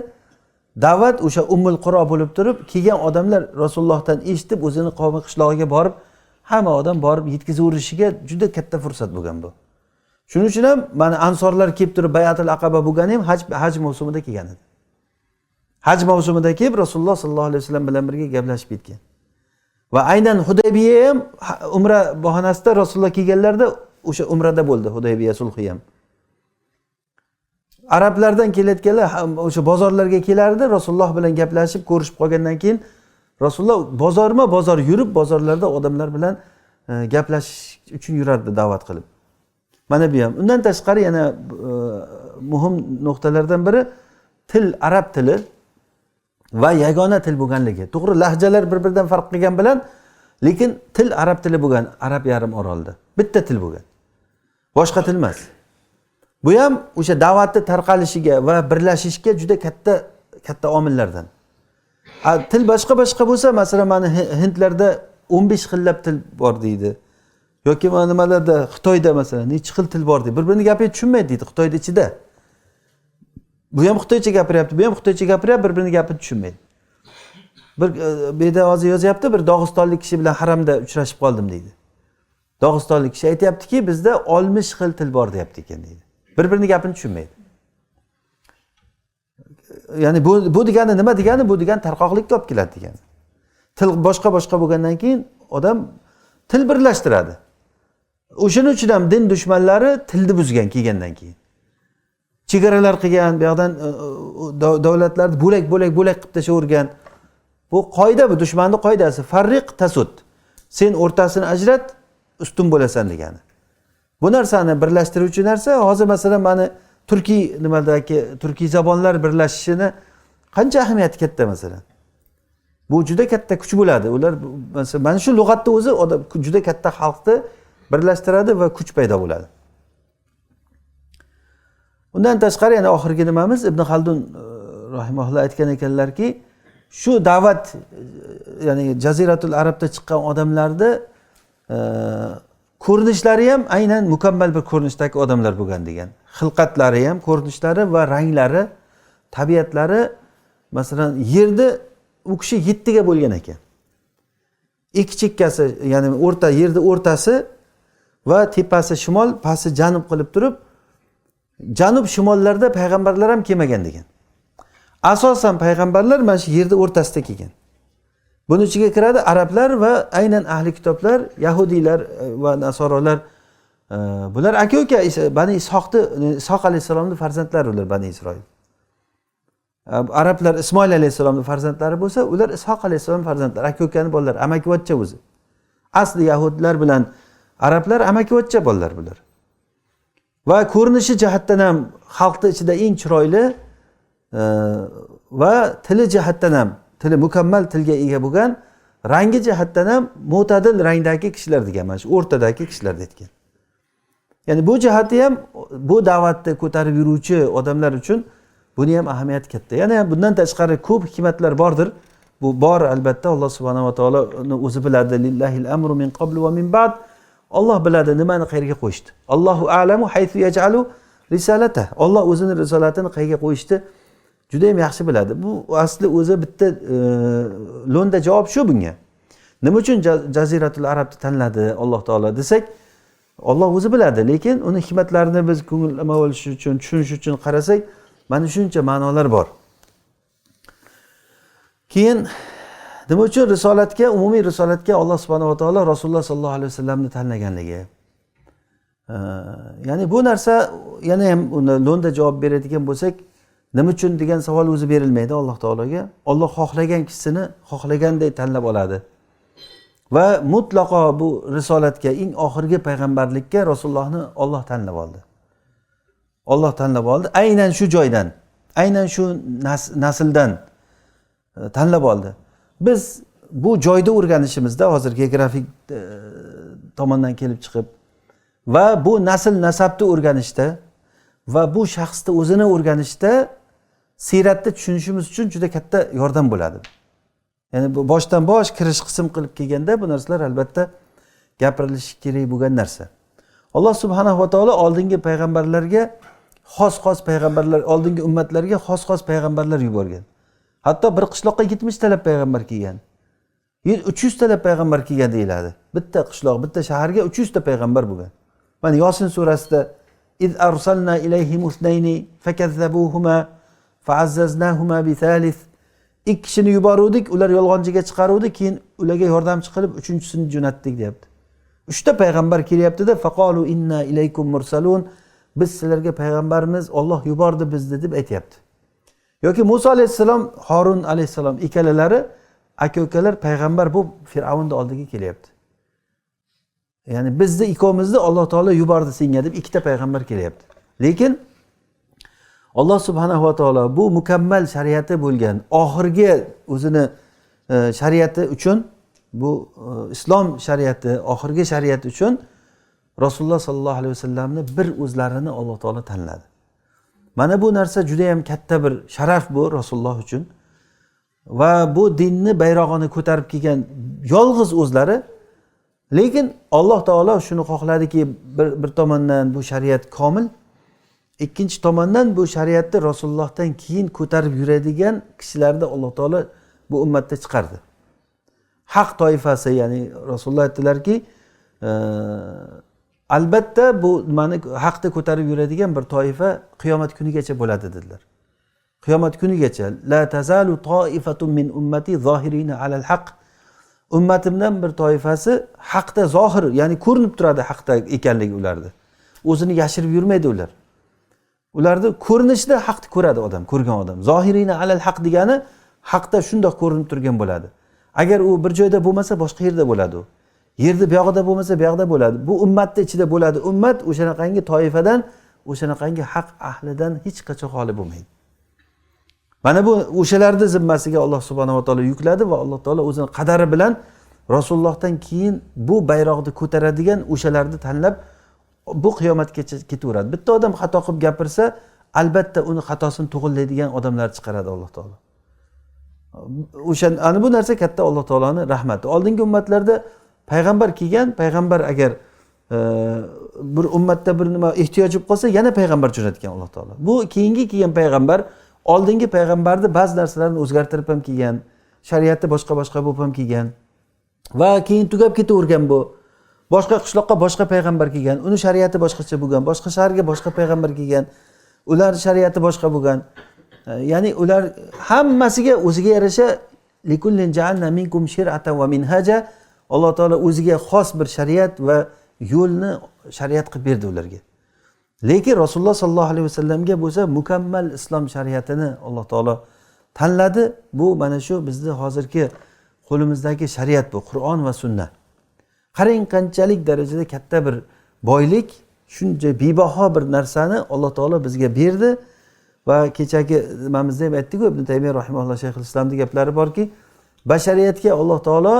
Da'vat o'sha Ummul Quro bo'lib turib, kelgan odamlar Rasulullohdan eshitib, o'zini qavmi qishlog'iga borib, hamma odam borib yetkazaverishiga juda katta fursat bo'lgan bu. Shuning uchun ham mana ansorlar kelib turib Bayatul Aqaba bo'lgani ham haj mavsumida kelgan edi. Haj mavsumida kelib Rasululloh sollallohu alayhi vasallam bilan birga gaplashib ketgan. Va aynan Hudaybiya ham umra bahonasida Rasululloh kelganlarda o'sha umrada bo'ldi, Hudaybiya sulhi ham. Arablardan kelayotganlar o'sha bozorlarga kelardi, Rasululloh bilan gaplashib, ko'rishib qolgandan keyin Rasululloh bozor yurib, bozorlarda odamlar bilan gaplashish uchun yurardi da'vat qilib. Mana bu ham. Undan tashqari yana muhim nuqtalardan biri til, arab tili va yagona til bo'lganligi. To'g'ri, lahjalar bir-biridan farq qilgan bilan, lekin til arab tili bo'lgan, Arab yarim orolida. Bitta til bo'lgan. Boshqa til emas. Bu ham o'sha da'vatni tarqalishiga va birlashishga juda katta omillardan. Til boshqa bo'lsa, masalan, mana Hindlarda 15 xillab til bor deydi. Yoki mana nimalarda Xitoyda masalan necha xil til bor deydi. Bir-birini gapiga tushunmaydi deydi Xitoyda ichida. Bu ham Xitoycha gapiryapti, bu ham Xitoycha gapiryapti, bir-birini gapini tushunmaydi. Bir beda hozir yozyapti, bir Dog'istonlik kishi bilan haramda uchrashib qoldim deydi. Dog'istonlik kishi aytayaptiki, bizda 60 xil til bor deyapti ekan deydi. Bir-birini gapini tushunmaydi. Ya'ni bu degani nima degani? Bu degani tarqoqlikka olib keladi degani. Til boshqa bo'lgandan keyin odam til birlashtiradi. O'shaning uchun ham din dushmanlari tilni buzgan kelgandan keyin. Chegaralar qilgan, bu yoqdan davlatlarni bo'lak qilib tashavergan. Bu qoida, bu dushmanning qoidasi. Farriq tasud. Sen o'rtasini ajrat, ustun bo'lasan degani. Bu narsani birlashtiruvchi narsa hozir masalan mana turkiy zabonlar birlashishini qancha ahamiyati katta masalan. Bu juda katta kuch bo'ladi. Ular masalan mana shu lug'atda o'zi juda katta xalqni birlashtiradi va kuch paydo bo'ladi. Undan tashqari yana oxirgi nimamiz Ibn Xaldun rahimahulloh aytgan ekanlarki, shu da'vat ya'ni Jaziratul Arabda chiqqan odamlarda ko'rinishlari ham aynan mukammal bir ko'rinishdagi odamlar bo'lgan degan. Xilqatlari ham, ko'rinishlari va ranglari, tabiatlari masalan yerda u kishi 7 ga bo'lgan ekan. Ikki chekkasi, ya'ni yerda o'rtasi va tepasi shimol, pasti janub qilib turib, janub shimollarda payg'ambarlar ham kelmagan degan. Asosan payg'ambarlar mana shu yerda o'rtasida kelgan. Buning ichiga kiradi arablar va aynan ahli kitoblar, yahudiylar va nasorolar. Bular aka-uka Bani Ishoq alayhisalomning farzandlari ular Bani Isroil. Arablar Ismoil alayhisalomning farzandlari bo'lsa, ular Ishoq alayhisalom farzandlari, aka-ukani bolalar, amakivachcha o'zi. Asli yahudlar bilan arablar amakivachcha bolalar bular. Va ko'rinishi jihatdan ham xalqning ichida eng chiroyli va tili jihatdan ham tili mukammal tilga ega bo'lgan, rangi jihatdan ham mo'tadil rangdagi kishilar degan, mana shu o'rtadagi kishilar aytgan. Ya'ni bu jihati ham bu da'vatni ko'tarib yuruvchi odamlar uchun buni ham ahamiyati katta. Yana ham bundan tashqari ko'p hikmatlar bordir. Bu bor albatta, Alloh subhanahu va taoloni o'zi biladi. Lillahil amru min qablu va min ba'd. Alloh biladi nimani qayerga qo'yishdi. Allohu a'lamu haythu yaj'alu risalata. Alloh o'zining risolatini qayerga qo'yishdi juda ham yaxshi biladi. Bu asli o'zi bitta lo'nda javob shu bunga. Nima uchun Jaziratul Arabni tanladi Alloh taolo desak, Alloh o'zi biladi, lekin uni hikmatlarini biz ko'ngillama olish uchun, tushunish uchun qarasak, mana shuncha ma'nolar bor. Keyin nima uchun risolatga, umumiy risolatga Alloh subhanahu va taolo Rasululloh sallallohu alayhi vasallamni tanlaganligi. Ya'ni bu narsa yana ham uni lo'nda javob beradigan bo'lsak, nima uchun degan savol o'zi berilmaydi Alloh taologa. Alloh xohlagan kishisini xohlaganday tanlab oladi. Va mutlaqo bu risolatga, eng oxirgi payg'ambarlikka Rasulullohni Alloh tanlab oldi. Alloh tanlab oldi. Aynan shu joydan, aynan shu nasldan tanlab oldi. Biz bu joyda o'rganishimizda hozir geografik tomondan kelib chiqib va bu nasabni o'rganishda va bu shaxsni o'zini o'rganishda siyratni tushunishimiz uchun juda katta yordam bo'ladi. Ya'ni boshdan bosh kirish qism qilib kelganda bu narsalar albatta gapirilishi kerak bo'lgan narsa. Alloh subhanahu va taolo oldingi payg'ambarlarga xos payg'ambarlar, oldingi ummatlarga xos payg'ambarlar yuborgan. Hatto bir qishloqqa 70 talab payg'ambar kelgan. 300 talab payg'ambar kelgan deyiladi. Bitta qishloq, bitta shaharga 300 ta payg'ambar bo'lgan. Mana Yosin surasida iz arsalna ilayhim usnayni fakazzabuhuma fa'azzaznahuma bi thalith. Ikki kishini yuboruvdik, ular yolg'onchiga chiqaruvdik, keyin ularga yordamchi qilib 3-chisini jo'natdik deyapti. 3 ta payg'ambar kelyapti-da, faqalu inna ilaykum mursalun. Biz sizlarga payg'ambarimiz, Alloh yubordi bizni deb aytayapti. Yoki Musa alayhisalom, Harun alayhisalom ikkalalari aka ukalar payg'ambar bu Fir'avnning oldiga kelyapti. Ya'ni bizni ikkovimizni Alloh taolo yubordi senga deb ikkita payg'ambar kelyapti. Lekin Alloh subhanahu va taolo bu mukammal shariati bo'lgan oxirgi o'zini shariati uchun, bu islom shariati oxirgi shariat uchun Rasululloh sallallohu alayhi vasallamni bir o'zlarini Alloh taolo tanladi. Mana bu narsa juda ham katta bir sharaf bu Rasululloh uchun. Va bu dinni bayrog'ini ko'tarib kelgan yolg'iz o'zlari. Lekin Alloh taolo shuni xohladiki, bir tomondan bu shariat komil, ikkinchi tomondan bu shariatni Rasulullohdan keyin ko'tarib yuradigan kishilarni Alloh taolo bu ummatda chiqardi. Haq toifasi, ya'ni Rasululloh aytdilarki, albatta bu mani haqni ko'tarib yuradigan bir toifa qiyomat kunigacha bo'ladi dedilar. Qiyomat kunigacha la tazalu toifatun min ummati zohirina alal haq. Ummatimdan bir toifasi haqda zohir, ya'ni ko'rinib turadi haqda ekanligi ularda. O'zini yashirib yurmaydi ular. Ularni ko'rinishida haqni ko'radi odam, ko'rgan odam. Zohirina alal haq degani haqda shundoq ko'rinib turgan bo'ladi. Agar u bir joyda bo'lmasa boshqa yerda bo'ladi u. Yerda bu yoqda bo'lmasa bu yoqda bo'ladi. Bu ummatning ichida bo'ladi. Ummat o'shanaqangi toifadan, o'shanaqangi haq ahlidan hech qachon xoli bo'lmaydi. Mana bu o'shalarning zimmasiga Alloh subhanahu va taolo yukladi va Alloh taolo o'zining qadari bilan Rasulullohdan keyin bu bayroqni ko'taradigan o'shalarni tanlab bu qiyomatgacha ketaveradi. Bitta odam xato qilib gapirsa, albatta uni xatosini to'g'rilaydigan odamlar chiqaradi Alloh taolo. Ana bu narsa katta Alloh taoloning rahmati. Oldingi ummatlarda payg'ambar kelgan, payg'ambar agar bir ummatda bir nima ehtiyoji bo'lib qolsa, yana payg'ambar jo'natgan Alloh taolo. Bu keyingi kelgan payg'ambar oldingi payg'ambarni ba'zi narsalarni o'zgartirib ham kelgan, shariatni boshqa bo'lib ham kelgan va keyin tugab ketavergan bu. Boshqa qishloqqa boshqa payg'ambar kelgan, uni shariati boshqacha bo'lgan, boshqa shaharga boshqa payg'ambar kelgan, ular shariati boshqa bo'lgan. Ya'ni ular hammasiga o'ziga yarasha likullin ja'alna minkum shir'atan va minhaja, Alloh taolo o'ziga xos bir shariat va yo'lni shariat qilib berdi ularga. Lekin Rasululloh sallallohu alayhi vasallamga bo'lsa mukammal islom shariatini Alloh taolo tanladi. Bu mana shu bizning hozirgi qo'limizdagi shariat bu, Qur'on va sunna. Qarang qanchalik darajada katta bir boylik, shuncha bebaho bir narsani Alloh taolo bizga berdi va kechagi nimamizda ham aytdik-ku, Ibn Taymiyo rahimahulloh Shayxul Islomning gaplari borki, bashariyatga Alloh taolo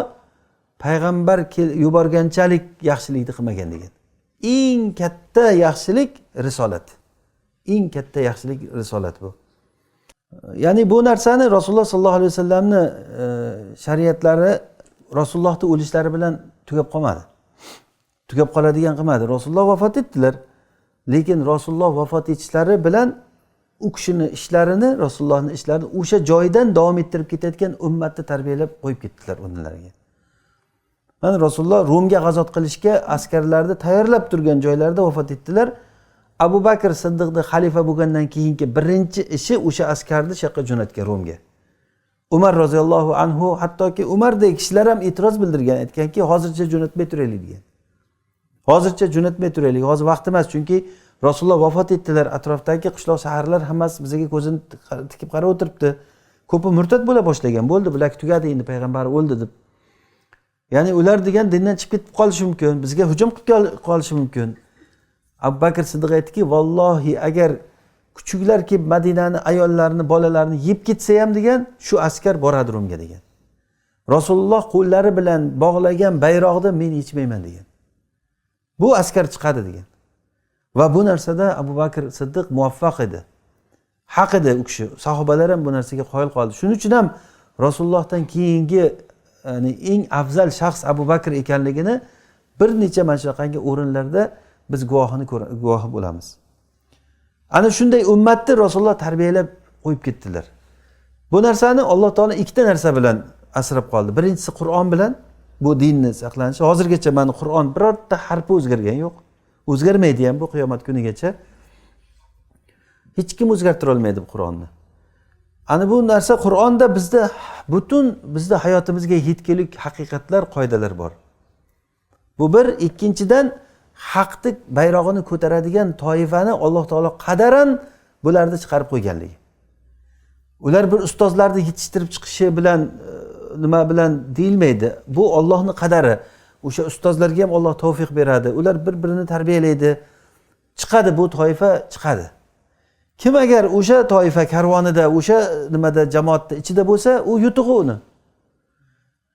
payg'ambar yuborganchalik yaxshilikni qilmagan degan. Eng katta yaxshilik risolat. Eng katta yaxshilik risolat bu. Ya'ni bu narsani Rasululloh sallallohu alayhi vasallamni shariatlari Rasulullohning o'lishlari bilan tugab qolmadi. Tugab qoladigan qilmadi. Rasululloh vafot etdilar. Lekin Rasululloh vafot etishlari bilan u kishining ishlarini, Rasulullohning ishlarini o'sha joydan davom ettirib ketayotgan ummatni tarbiyalab qo'yib ketdilar o'rnlariga. Mana Rasululloh Rumga g'azot qilishga askarlarni tayyorlab turgan joylarda vafot etdilar. Abu Bakr Siddiqning xalifa bo'lgandan keyingi birinchi ishi o'sha askarni shaqqa jo'natgan Rumga. Umar roziyallohu anhu, hattoki Umardek kishilar ham e'tiroz bildirgan, aytganki, hozircha jo'natmay turaylik degan. Hozircha jo'natmay turaylik, hozir vaqt emas, chunki Rasululloh vafot etdilar, atrofdagi qishloq shaharlar hammasi bizga ko'zini tikib qarab o'tiribdi. Ko'pi murtad bo'la boshlagan, bo'ldi, bular tugadi, endi payg'ambar o'ldi deb. Ya'ni ular degan dindan chiqib ketib qolishi mumkin, bizga hujum qilib qolishi mumkin. Abu Bakr Siddiq aytdiki, vallohi agar kuchuklar kelib Madinani ayollarini, bolalarini yeb ketsa ham degan, shu askar boradi Rumga degan. Rasululloh qo'llari bilan bog'lagan bayroqni men yechmayman degan. Bu askar chiqadi degan. Va bu narsada Abu Bakr Siddiq muvaffaq edi. Haq edi u kishi. Sahobalar ham bu narsaga qoyil qoldi. Shuning uchun ham Rasulullohdan keyingi ya'ni eng afzal shaxs Abu Bakr ekanligini bir necha mashaqangi o'rinlarda biz guvohi bo'lamiz. Ana shunday ummatni Rasululloh tarbiyalab qo'yib ketdilar. Bu narsani Alloh taolo ikkita narsa bilan asrab qoldi. Birinchisi Qur'on bilan bu dinni saqlanishi. Hozirgacha mana Qur'on birorta harfi o'zgargan yo'q. O'zgarmaydi ham bu qiyomat kunigacha. Hech kim o'zgartira olmaydi bu Qur'onni. Ana bu narsa Qur'onda bizda hayotimizga yetkilik haqiqatlar, qoidalar bor. Bu bir, ikkinchidan haqning bayrog'ini ko'taradigan toifani Alloh taolo qadaran bularni chiqarib qo'yganligi. Ular bir ustozlarni yetishtirib chiqishi bilan nima bilan deyilmaydi. Bu Allohning qadari. O'sha ustozlarga ham Alloh tavfiq beradi. Ular bir-birini tarbiyalaydi. Chiqadi bu toifa chiqadi. Kim agar o'sha toifa karvonida, o'sha nimada jamoatda ichida bo'lsa, u yutug'i uni.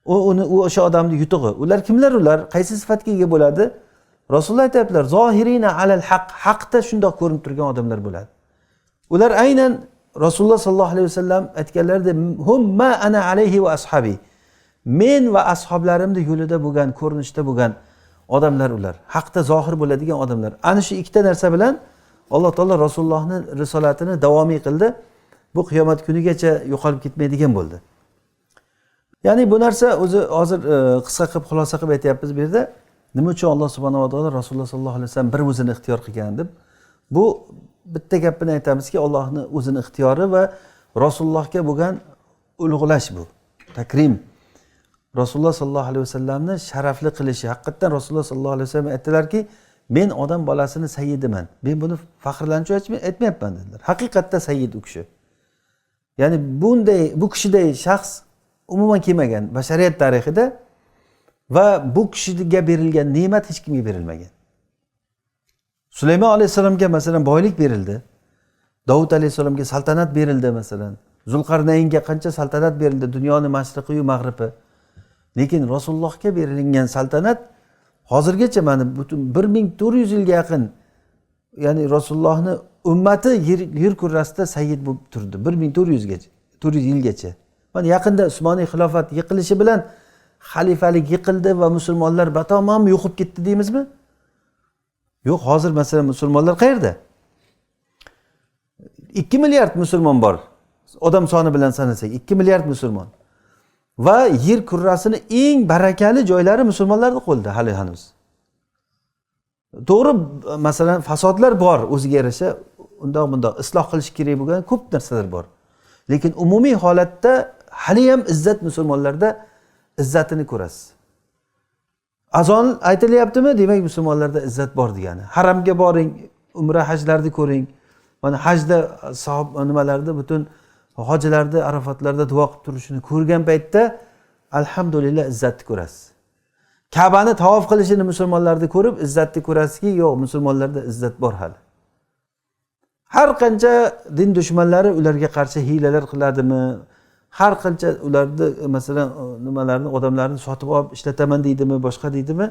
U o'sha odamning yutug'i. Ular kimlar ular? Qaysi sifatga ega bo'ladi? Rasululloh aytibdilar, zohirina alal haq, haqda shundoq ko'rinib turgan odamlar bo'ladi. Ular aynan Rasululloh sallallohu alayhi vasallam aytganlaridek, hum ma ana alayhi va ashabi. Men va ashoblarimning yo'lida bo'lgan, ko'rinishda bo'lgan odamlar ular. Haqda zohir bo'ladigan odamlar. Ana shu ikkita narsa bilan Alloh taolo Rasulullohning risolatini davomiy qildi. Bu qiyomat kunigacha yo'qolib ketmaydigan bo'ldi. Ya'ni bu narsa o'zi hozir qisqa qilib xulosa qilib aytyapmiz bu yerda. Nima uchun Alloh subhanahu va taolo Rasululloh sallallohu alayhi vasallam bir o'zini ixtiyor qilgan deb. Bu bitta gapini aytamizki, Allohning o'zini ixtiyori va Rasulullohga bo'lgan ulug'lash bu. Takrim. Rasululloh sallallohu alayhi vasallamni sharafli qilishi. Haqiqatan Rasululloh sallallohu alayhi vasallam aytdilarki, men odam bolasini sayyidiman. Men buni faxrlanib aytmayapman dedilar. Haqiqatda sayyid u kishi. Ya'ni bu kishiday shaxs umuman kelmagan bashariyat tarixida va bu kishiga berilgan ne'mat hech kimga berilmagan. Sulaymon alayhisalomga masalan boylik berildi. Davud alayhisalomga saltanat berildi masalan. Zulqarnaynga qancha saltanat berildi, dunyoning mashriqi va mag'ribi. Lekin Rasulullohga berilgan saltanat hozirgacha mana butun 1400 yilga yaqin, ya'ni Rasulullohning ummati yer kurrasida sayyid bo'lib turdi. 400 yilgacha. Mana yaqinda Usmoniy xilofat yiqilishi bilan xalifalik yiqildi va musulmonlar batamom yo'qib ketdi deymizmi? Yo'q, hozir masalan musulmonlar qayerda? 2 milliard musulmon bor. Odam soni bilan sanasak 2 milliard musulmon. Va yer kurrasini eng barakali joylari musulmonlarning qo'lida hali hanuz. To'g'ri, masalan fasodlar bor, o'ziga yarasha undoq isloh qilish kerak bo'lgan ko'p narsalar bor. Lekin umumiy holatda hali ham izzat musulmonlarda izzatini ko'rasiz. Azon aytilyaptimi? Demak musulmonlarda izzat bor degani. Haramga boring, umra hajlarni ko'ring. Mana hajda sahob nimalarda butun hojilarda Arafatlarda duo qilib turishini ko'rgan paytda alhamdulillah izzatni ko'rasiz. Ka'bani tavof qilishini musulmonlarda ko'rib izzatni ko'rasizki, yo'q, musulmonlarda izzat bor hali. Har qancha din dushmanlari ularga qarshi hiylalar qiladimi, har qancha ularni masalan nimalarni odamlarni sotib olib ishlataman deydimi, boshqa deydimi,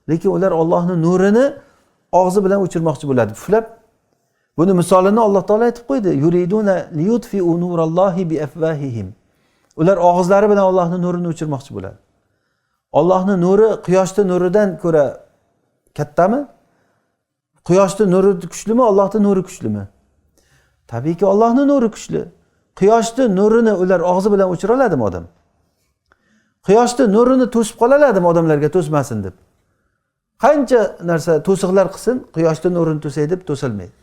lekin ular Allohning nurini og'zi bilan o'chirmoqchi bo'ladi, puflab. Buni misolini Alloh taolo aytib qo'ydi. Yuriduna liyutfi'u nurallohi bi afwahihim. Ular og'izlari bilan Allohning nurini o'chirmoqchi bo'ladi. Allohning nuri quyoshning nuridan ko'ra kattami? Quyoshning nuri kuchlimi, Allohning nuri kuchlimi? Tabiiyki Allohning nuri kuchli. Quyoshning nurini ular og'zi bilan o'chira oladimi odam? Quyoshning nurini to'sib qola oladimi odamlarga to'smasin deb? Qancha narsa to'siqlar qilsin, quyoshning nurini to'say deb to'salmaydi.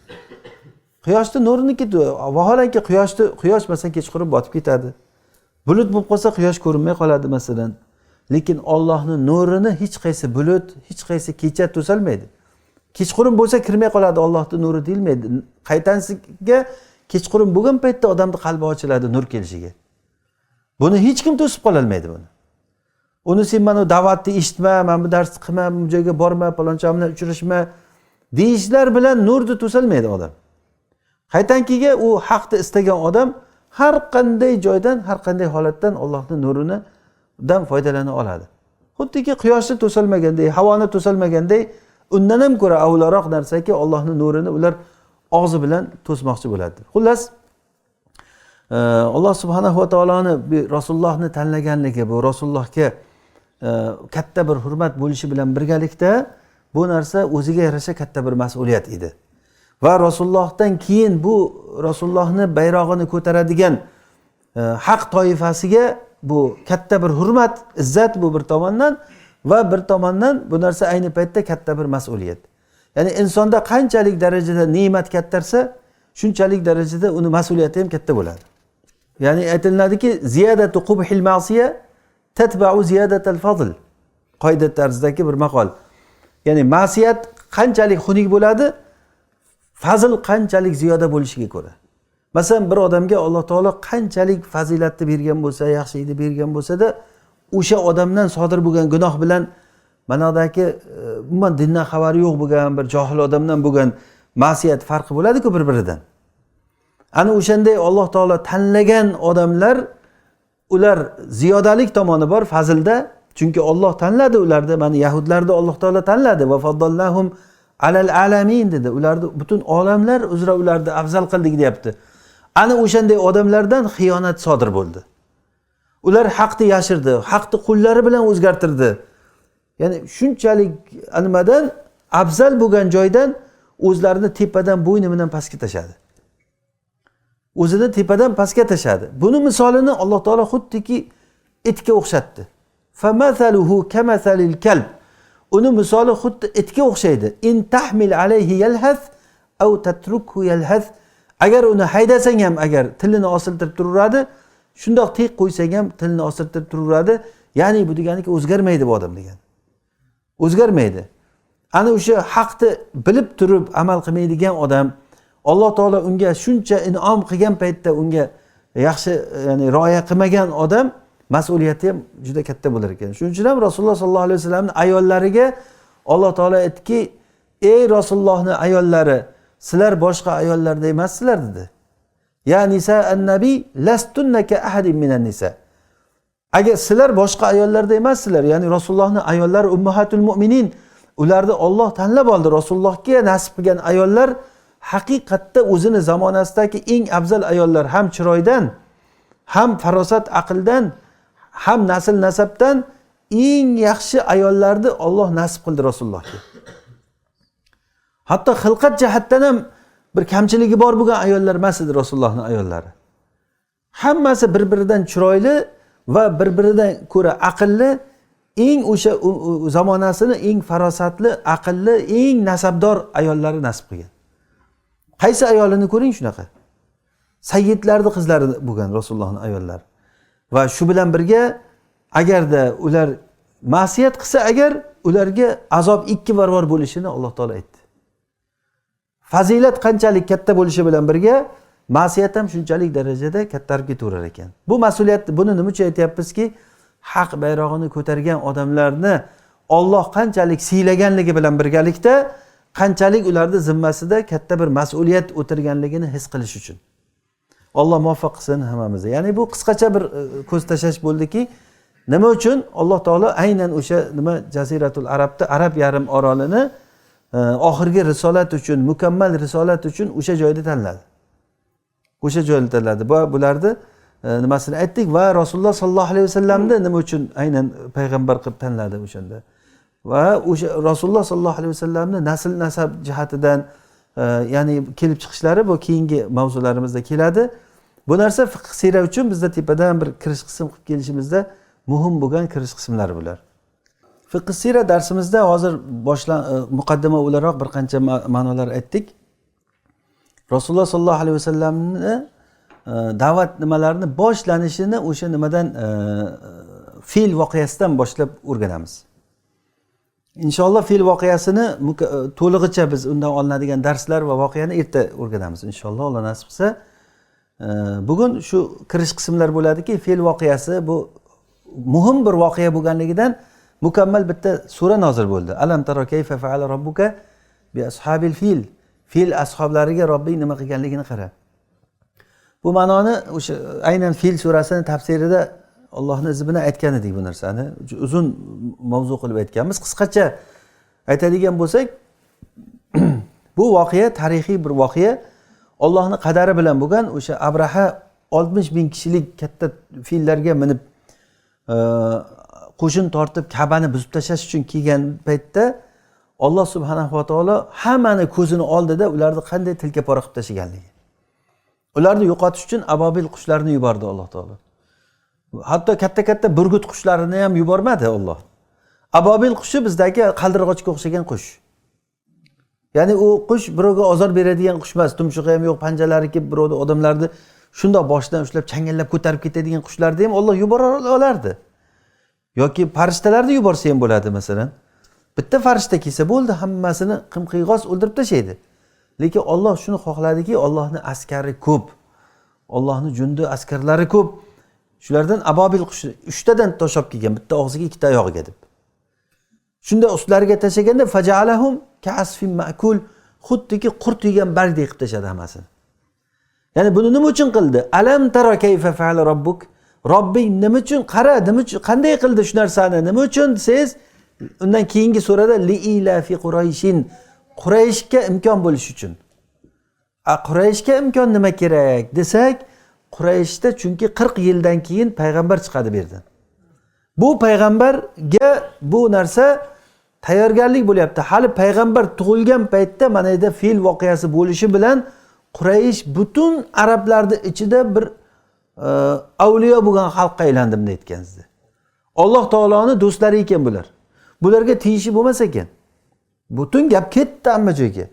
Quyoshning nuriniki vaholanki quyosh masalan kechqurun botib ketadi. Bulut bo'lib qolsa quyosh ko'rinmay qoladi masalan. Lekin Allohning nurini hech qaysi bulut, hech qaysi kecha to'salmaydi. Kechqurun bo'lsa kirmay qoladi, Allohning nuri deyilmaydi. Qaytansiga kechqurun bo'lgan paytda odamning qalbi ochiladi nur kelishiga. Buni hech kim to'sib qola olmaydi buni. Uni sen mana da'vatni eshitma, mana bu darsni qilma, bu joyga borma, paloncha bilan uchrashma deyishlar bilan nurni to'salmaydi odam. Qaytankiga u haqni istagan odam har qanday joydan, har qanday holatdan Allohning nuridan foydalana oladi. Xuddiki quyoshni to'salmaganday, havoni to'salmaganday, undan ham ko'ra avvalroq narsaki Allohning nurini ular og'zi bilan to'smoqchi bo'ladi. Xullas, Alloh subhanahu va taoloni Rasulullohni tanlaganligi, bu Rasulullohga katta bir hurmat bo'lishi bilan birgalikda bu narsa o'ziga yarasha katta bir mas'uliyat edi. Va Rasulullohdan keyin bu Rasulullohni bayrog'ini ko'taradigan haq toifasiga bu katta bir hurmat, izzat bu bir tomondan va bir tomondan bu narsa ayni paytda katta bir mas'uliyat. Ya'ni insonda qanchalik darajada ne'mat kattarsa, shunchalik darajada uni mas'uliyati ham katta bo'ladi. Ya'ni aytiladiki, ziyadatu qubhil ma'siya tatba'u ziyadatal fadl. Qoida tarzidagi bir maqol. Ya'ni ma'siyat qanchalik xunuk bo'ladi, fazl qanchalik ziyoda bo'lishiga ko'ra. Masalan, bir odamga Alloh taolo qanchalik fazilatni bergan bo'lsa, yaxshilikni bergan bo'lsa-da, o'sha odamdan sodir bo'lgan gunoh bilan manodagi umuman dindan xabari yo'q bo'lgan bir johil odamdan bo'lgan ma'siyat farqi bo'ladi-ku bir-biridan. Ana o'shanday Alloh taolo tanlagan odamlar, ular ziyodalik tomoni bor fazilda, chunki Alloh tanladi ularni. Mana yahudlarni Alloh taolo tanladi va faddallahum alal alamin dedi. Ularni butun olamlar uzra ularni afzal qildik deyapti. Ana o'shanday odamlardan xiyonat sodir bo'ldi. Ular haqni yashirdi, haqni qo'llari bilan o'zgartirdi. Ya'ni shunchalik nimadan afzal bo'lgan joydan o'zlarini tepadan bo'yni bilan pastga tashadi. O'zini tepadan pastga tashadi. Buni misolini Alloh taolo xuddiki itga o'xshatdi. Famathaluhu kamathalil kalb. Uni misoli xuddi itga o'xshaydi. In tahmil alayhi yalhath aw tatrukhu yalhath. Agar uni haydasang ham, agar tilini osiltirib turaveradi, shundoq tek qo'ysang ham tilini osiltirib turaveradi. Ya'ni bu deganiki o'zgarmaydi bu odam degan. O'zgarmaydi. Ana o'sha haqni bilib turib amal qilmaydigan odam, Alloh taolo unga shuncha in'om qilgan paytda unga yaxshi, ya'ni rioya qilmagan odam mas'uliyati ham juda katta bo'lar ekan. Shuning uchun ham Rasululloh sollallohu alayhi vasallamning ayollariga Alloh taolo aytdiki, ey Rasulullohning ayollari, sizlar boshqa ayollarda emassizlar dedi. Ya nisa an-nabi lastunna ka ahadin minan nisa. Agar sizlar boshqa ayollarda emassizlar, ya'ni Rasulullohning ayollari ummahatul mu'minin, ularni Alloh tanlab oldi. Rasulullohga nasib qilgan ayollar haqiqatda o'zini zamonasidagi eng afzal ayollar, ham chiroydan, ham farosat aqldan, ham nasl nasabdan eng yaxshi ayollarni Alloh nasib qildi Rasulullohga. Hatto xilqat jihatdan ham bir kamchiligi bor bo'lgan ayollar emas edi Rasulullohning ayollari. Hammasi bir-biridan chiroyli va bir-biridan ko'ra aqlli, eng o'sha zamonasini eng farosatli, aqlli, eng nasabdor ayollari nasib qilgan. Qaysi ayolini ko'ring shunaqa. Sayyidlarning qizlari bo'lgan Rasulullohning ayollari. Va shu bilan birga agarda ular ma'siyat qilsa, agar ularga azob 2 barobar bo'lishini Alloh taolo aytdi. Fazilat qanchalik katta bo'lishi bilan birga ma'siyat ham shunchalik darajada kattarib ketaverar ekan. Bu mas'uliyat, buni nima uchun aytyapmizki, haq bayrog'ini ko'targan odamlarni Alloh qanchalik siylaganligi bilan birgalikda qanchalik ularning zimmasida katta bir mas'uliyat o'tirganligini his qilish uchun. Alloh muvaffaq qilsin hammamizni. Ya'ni bu qisqacha bir ko'z tashlash bo'ldiki, nima uchun Alloh taolo aynan o'sha nima Jaziratul Arabda, Arab yarim orolini oxirgi risolat uchun, mukammal risolat uchun o'sha joyda tanladi. O'sha joyda tanladi. Bularni nimasini aytdik va Rasululloh sollallohu alayhi vasallamni nima uchun aynan payg'ambar qilib tanladi o'shanda. Va o'sha Rasululloh sollallohu alayhi vasallamni nasl nasab jihatidan ya'ni kelib chiqishlari bu keyingi mavzularimizda keladi. Bu narsa fiqh sira uchun bizda tepadan bir kirish qism qilib kelishimizda muhim bo'lgan kirish qismlari bular. Fiqh sira darsimizda hozir muqaddima o'laroq bir qancha ma'nolar aytdik. Rasululloh sollallohu alayhi vasallamni da'vat nimalarini boshlanishini o'sha nimadan fil voqeasidan boshlab o'rganamiz. Inshaalloh fil voqeasini to'lig'icha biz undan olinadigan darslar va voqeani erta o'rganamiz inshaalloh, Alloh nasib qilsa. Bugun shu kirish qismlar bo'ladiki, fil voqeasi bu muhim bir voqea bo'lganligidan mukammal bitta sura nozil bo'ldi. Alam taro kayfa fa'ala robbuka bi ashabil fil. Fil ashablariga Robbing nima qilganligini qara. Bu ma'noni o'sha aynan fil surasining tafsirida Allohning izi bilan aytgan edik bu narsani. Uzun mavzu qilib aytganmiz. Qisqacha aytadigan bo'lsak, bu voqea tarixiy bir voqea. Allohning qadari bilan bo'lgan o'sha Abraha 60 ming kishilik katta fillarga minib qo'shin tortib Ka'bani buzib tashlash uchun kelgan paytda Alloh subhanahu va taolo hammani ko'zini oldida ularni qanday tilkapora qilib tashlaganligi. Ularni yo'qotish uchun ababil qushlarni yubordi Alloh taolo. Hatto katta-katta burgut qushlarini ham yubormadi Alloh. Ababil qushi bizdagi qaldirg'ochga o'xshagan qush. Ya'ni u qush birovga ozor beradigan qush emas, tumshug'i ham yo'q, panjalari kelib birovni odamlarni shundoq boshidan ushlab changallab ko'tarib ketadigan qushlarni ham Alloh yubora olardi. Yoki farishtalarni yuborsa ham bo'ladi masalan. Bitta farishta kelsa bo'ldi, hammasini qimqiyg'os o'ldirib tashlaydi. Lekin Alloh shuni xohladiki, Allohning askari ko'p. Allohning jundi askarlari ko'p. Shulardan ababil qush 3 tadan toshab kelgan, bitta og'ziga 2 ta oyog'iga deb. Shunda ustlariga tashaganda faja'alahum ka'asfin ma'kul, xuddiki qurt yegan bargdek qilib tashadi hammasini. Ya'ni buni nima uchun qildi? Alam tara kayfa fa'ala robbuk? Robbing nima uchun qara, nima uchun qanday qildi shu narsani? Nima uchun siz undan keyingi surada liila fi qurayshin, Qurayshga imkon bo'lish uchun. Qurayshga imkon nima kerak desak, Qurayshda chunki 40 yildan keyin payg'ambar chiqadi bu yerdan. Bu payg'ambarga bu narsa tayyorgarlik bo'lyapti. Hali payg'ambar tug'ilgan paytda mana yerda fil voqeasi bo'lishi bilan Quraysh butun arablarning ichida bir avliyo bo'lgan xalqqa aylandim deyotgansizda. Alloh taoloning do'stlari ekan bular. Bularga teyishi bo'lmas ekan. Butun gap ketdi hamma joyga.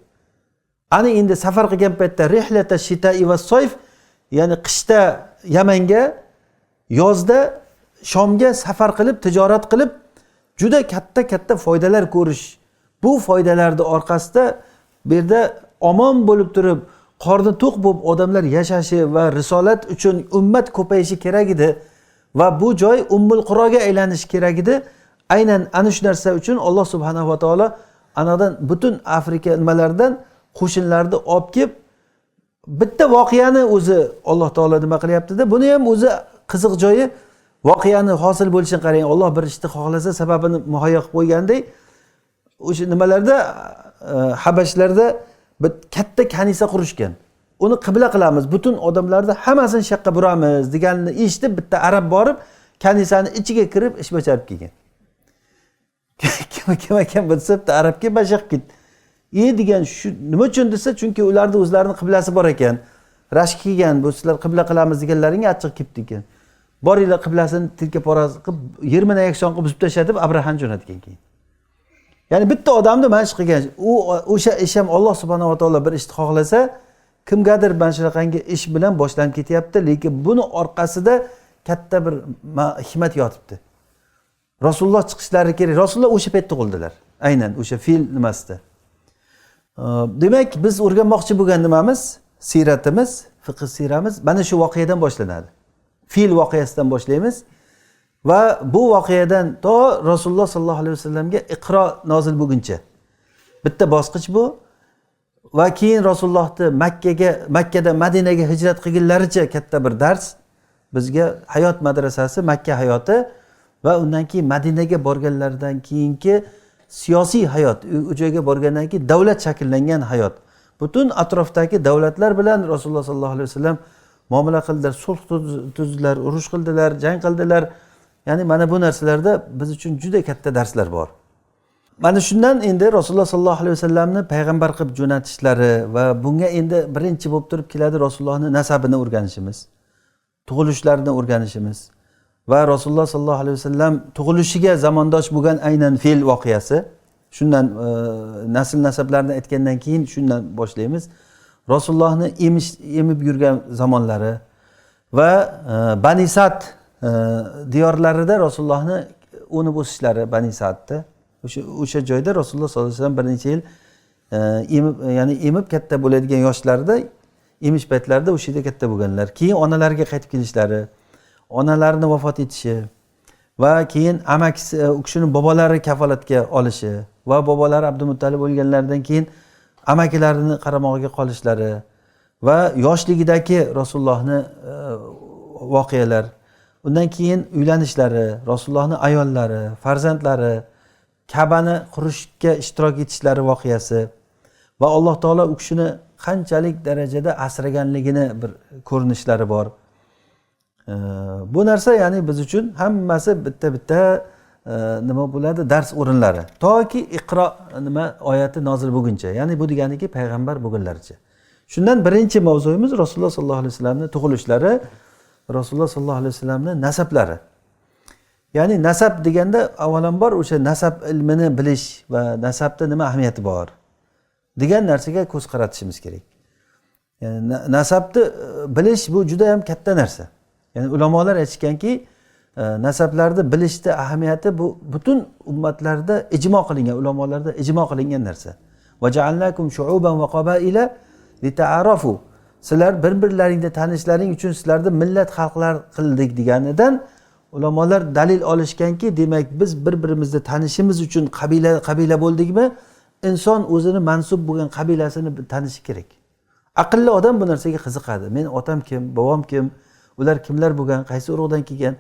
Ani endi safar qilgan paytda rihlata shita'i va soyf, ya'ni qishda Yamanga, yozda Shomga safar qilib, tijorat qilib, juda katta foydalar ko'rish. Bu foydalarning orqasida bu yerda omon bo'lib turib, qorni to'q bo'lib odamlar yashashi va risolat uchun ummat ko'payishi kerak edi va bu joy Ummul Quroga aylanishi kerak edi. Aynan ana shu narsa uchun Alloh subhanahu va taolo anadan butun Afrika nimalardan qo'shinlarni olib kelib, bitta voqeani o'zi Alloh taolo nima qilyapti-da, buni ham o'zi qiziq joyi, voqeani hosil bo'lishini qarang. Alloh bir ishni xohlasa sababini muhayyo qilib qo'ygandek, o'sha nimalarda Habashlarda bir katta kanisa qurishgan. Uni qibla qilamiz, butun odamlarni hammasini shaqqa buramiz deganini eshitib, bitta arab borib kanisani ichiga kirib ish bajarib kelgan. Kim ekan bilsa, bitta arabga bashaq ketdi. Degan shu nima uchun desa, chunki ularda o'zlarining qiblasi bor ekan. Rashk kelgan, bu sizlar qibla qilamiz deganlaringga achchiq kelibdi ekan. Boringlar qiblasini tilka poraz qilib, yermini yakson qilib buzib tashatib Abrahan jo'natgan keyin. Ya'ni bitta odamni mashq qilgan, o'sha ish ham Alloh subhanahu va taolo bir ishni xohlasa, kimgadir mana shunaqangi ish bilan boshlanib ketyapti, lekin buni orqasida katta bir hikmat yotibdi. Rasululloh chiqishlari kerak. Rasululloh o'sha paytda tug'ildilar. Aynan o'sha fil nimasida. Demak, biz o'rganmoqchi bo'lgan nimamiz, siratimiz, fiqh siramiz mana shu voqeadan boshlanadi. Fil voqeasidan boshlaymiz va bu voqeadan to Rasululloh sallallohu alayhi vasallamga Iqro nozil bo'lguncha bitta bosqich bu va keyin Rasulullohni Makkadan Madinaga hijrat qilganlaricha katta bir dars bizga hayot madrasasi, Makka hayoti va undan keyin Madinaga borganlaridan keyingi siyosiy hayot, u joyga borgandan keyin davlat shakllangan hayot. Butun atrofdagi davlatlar bilan Rasululloh sallallohu alayhi vasallam muomala qildilar, sulh tuzdilar, urush qildilar, jang qildilar. Ya'ni mana bu narsalarda biz uchun juda katta darslar bor. Mana shundan endi Rasululloh sallallohu alayhi vasallamni payg'ambar qilib jo'natishlari va bunga endi birinchi bo'lib turib keladi Rasulullohning nasabini o'rganishimiz, tug'ilishlarini o'rganishimiz va Rasululloh sallallohu alayhi vasallam tug'ilishiga zamondosh bo'lgan aynan fil voqeasi. Shundan nasl nasablarni aytgandan keyin shundan boshlaymiz. Rasulullohni emib yurgan zamonlari va Bani Sad diyorlarida Rasulullohni o'nib o'sishlari Bani Sadda. O'sha joyda Rasululloh sollallohu alayhi vasallam bir necha yil emib katta bo'ladigan yoshlarida, emish paytlarida o'sha yerda katta bo'lganlar. Keyin onalariga qaytib kelishlari, onalarini vafot etishi va keyin amakisi, u kishining bobolari kafolatga olishi va bobolari Abdumuttalib o'lganlaridan keyin amakilarini qaramog'iga qolishlari va yoshligidagi Rasulullohni voqealar, undan keyin uylanishlari, Rasulullohning ayollari, farzandlari, Ka'bani qurishga ishtirok etishlari voqeasi va Alloh taolo u kishini qanchalik darajada asraganligini bir ko'rinishlari bor. Bu narsa ya'ni biz uchun hammasi bitta nima bo'ladi, dars o'rinlari. Toki Iqro nima oyati nozil bo'lguncha, ya'ni bu deganiki payg'ambar bo'lganlaricha. Shundan birinchi mavzuyimiz Rasululloh sallallohu alayhi vasallamning tug'ilishlari, Rasululloh sallallohu alayhi vasallamning nasablari. Ya'ni nasab deganda avvalambor o'sha nasab ilmini bilish va nasabda nima ahamiyati bor degan narsaga ko'z qaratishimiz kerak. Ya'ni nasabni bilish bu juda ham katta narsa. Ya'ni ulamolar aytishganki, nasablarni bilishda ahamiyati bu butun ummatlarda ijmo qilingan, ulamolarda ijmo qilingan narsa. Va ja'alnakum shu'uban va qabaila lita'arafu. sizlar bir-birlaringni tanishlaring uchun sizlarni millat xalqlar qildik deganidan ulamolar dalil olishganki, demak biz bir-birimizni tanishimiz uchun qabila bo'ldikmi, inson o'zini mansub bo'lgan qabilasini tanishi kerak. Aqlli odam bu narsaga qiziqadi. Men otam kim, bobom kim, ular kimlar bo'lgan, qaysi urug'dan kelgan.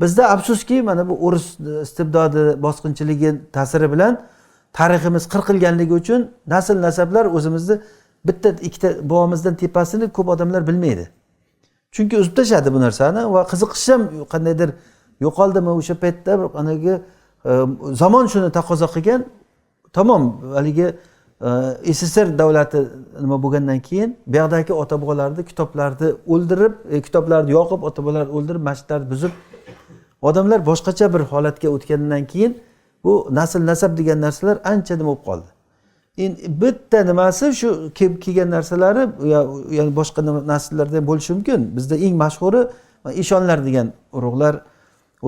Bizda afsuski mana bu o'ris istibdodi, bosqinchiligi ta'siri bilan tariximiz qirqilganligi uchun nasl nasablar o'zimizni bitta ikkita bobomizdan tepasini ko'p odamlar bilmaydi. Chunki uzib tashadi bu narsani va qiziqish ham qandaydir yo'qoldimi o'sha paytda anaga zamon shuni taqozo qilgan. Tamom, haligi SSR davlati nima bo'lgandan keyin bu yerdagi ota-bobolarni kitoblarni o'ldirib, kitoblarni yoqib, ota-bobolarni o'ldirib, masjidlarni buzib, odamlar boshqacha bir holatga o'tgandan keyin bu nasl nasab degan narsalar ancha nima bo'lib qoldi. Endi bitta nimasi shu kelgan narsalari, ya'ni boshqa nasllarda ham bo'lishi mumkin. Bizda eng mashhuri eshonlar degan urug'lar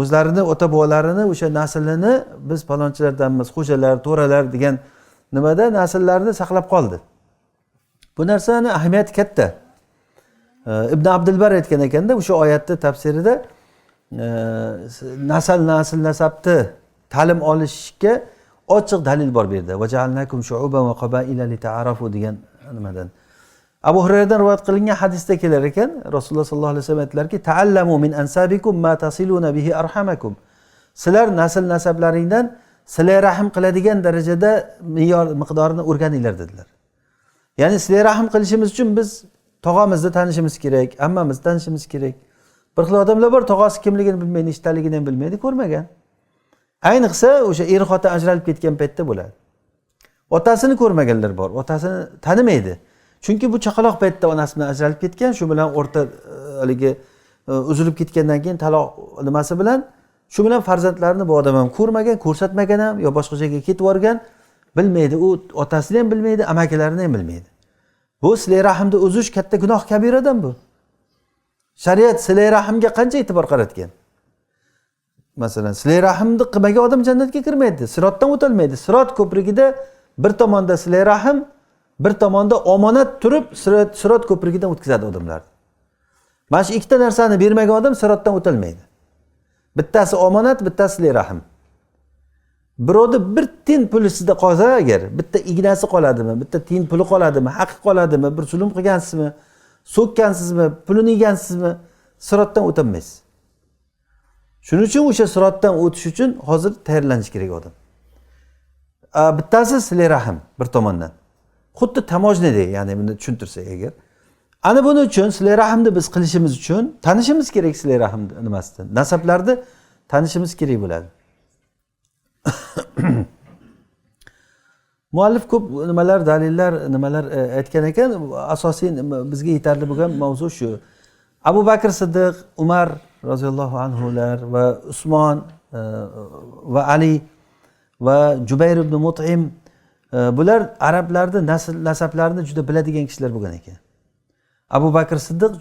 o'zlarini ota-bobolarini o'sha naslini biz palonchilardanmiz, xo'jalar, to'ralar degan nimada nasllarni saqlab qoldi. Bu narsani ahamiyati katta. Ibn Abdulbar aytgan ekanda o'sha oyatning tafsirida nasabni ta'lim olishga ochiq dalil bor bu yerda. Va ja'alnakum shu'uban va qabaila lita'arafu degan nimadan. Abu Hurayradan rivoyat qilingan hadisda kelar ekan, Rasululloh sollallohu alayhi vasallam aytdilarki, ta'allamu min ansabikum ma tasiluna bihi arhamakum. Sizlar nasl nasablaringdan silay rahim qiladigan darajada me'yor miqdorini o'rganinglar dedilar. Ya'ni silay rahim qilishimiz uchun biz tog'amizni tanishimiz kerak, ammamizni tanishimiz kerak. Bir xil odamlar bor, tog'asi kimligini bilmaydi, ishtaligini ham bilmaydi, ko'rmagan. Ayniqsa o'sha er xotin ajralib ketgan paytda bo'ladi. Otasini ko'rmaganlar bor, otasini tanimaydi. Chunki bu chaqaloq paytda onasi bilan ajralib ketgan, shu bilan o'rta haligi uzilib ketgandan keyin taloq nimasi bilan shu bilan farzandlarini bu odam ham ko'rmagan, ko'rsatmagan ham yo boshqa joyga ketib yorgan, bilmaydi. U otasini ham bilmaydi, amakilarini ham bilmaydi. Bu silay rahimni uzish katta gunoh, kabiradan bu. Shariat silay rahimga qancha e'tibor qaratgan? Masalan, silay rahimni qilmagan odam jannatga kirmaydi, sirotdan o'tolmaydi. Sirot ko'prigida bir tomonda silay rahim, bir tomonda omonat turib, sirot ko'prigidan o'tkazadi odamlarni. Mana shu ikkita narsani bermagan odam sirotdan o'tolmaydi. Bittasi omonat, bittasi silay rahim. Birovda bir tiyin puli sizda qolsa agar, bitta ignasi qoladimi, bitta tiyin puli qoladimi, haqqi qoladimi, bir zulm qilgansizmi, so'kkansizmi, pulini yegansizmi, sirotdan o'tolmaysiz. Shuning uchun o'sha sirotdan o'tish uchun hozir tayyorlanish kerak odam. Bittasi silay rahim bir tomondan. Xuddi tamojnadek, ya'ni buni tushuntirsak agar. Ana buning uchun silay rahimni biz qilishimiz uchun tanishimiz kerak silay rahim nimasidan. Nasablarni tanishimiz kerak bo'ladi. Muallif ko'p nimalar, dalillar, nimalar aytgan ekan, asosiy bizga yetarli bo'lgan mavzu shu. Abu Bakr Siddiq, Umar roziyallohu anhular va Usmon va Ali va Jubayr ibn Mut'im, bular arablarni nasablarini juda biladigan kishilar bo'lgan ekan. Abu Bakr Siddiq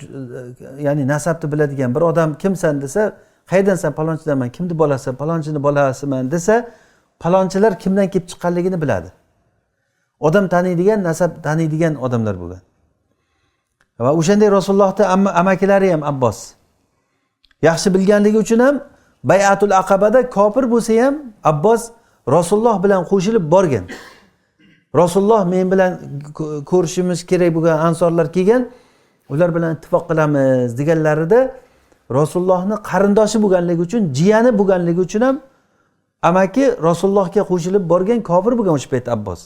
ya'ni nasabni biladigan bir odam, kimsan desa, qaydansan, palonchidanman, kimni bolasi, palonchini bolasiman desa, palonchilar kimdan kelib chiqqanligini biladi. Odam taniydigan, nasab taniydigan odamlar bo'lgan. Va o'shanday Rasulullohning amakilari ham Abbos. Yaxshi bilganligi uchun ham Bay'atul Aqabada kofir bo'lsa ham Abbos Rasululloh bilan qo'shilib borgan. Rasululloh men bilan ko'rishimiz kerak bo'lgan ansorlar kelgan, ular bilan ittifoq qilamiz deganlarida Rasulullohning qarindoshi bo'lganligi uchun, jiyani bo'lganligi uchun ham amaki Rasulullohga qo'shilib borgan kofir bo'lgan o'sha payt Abbos.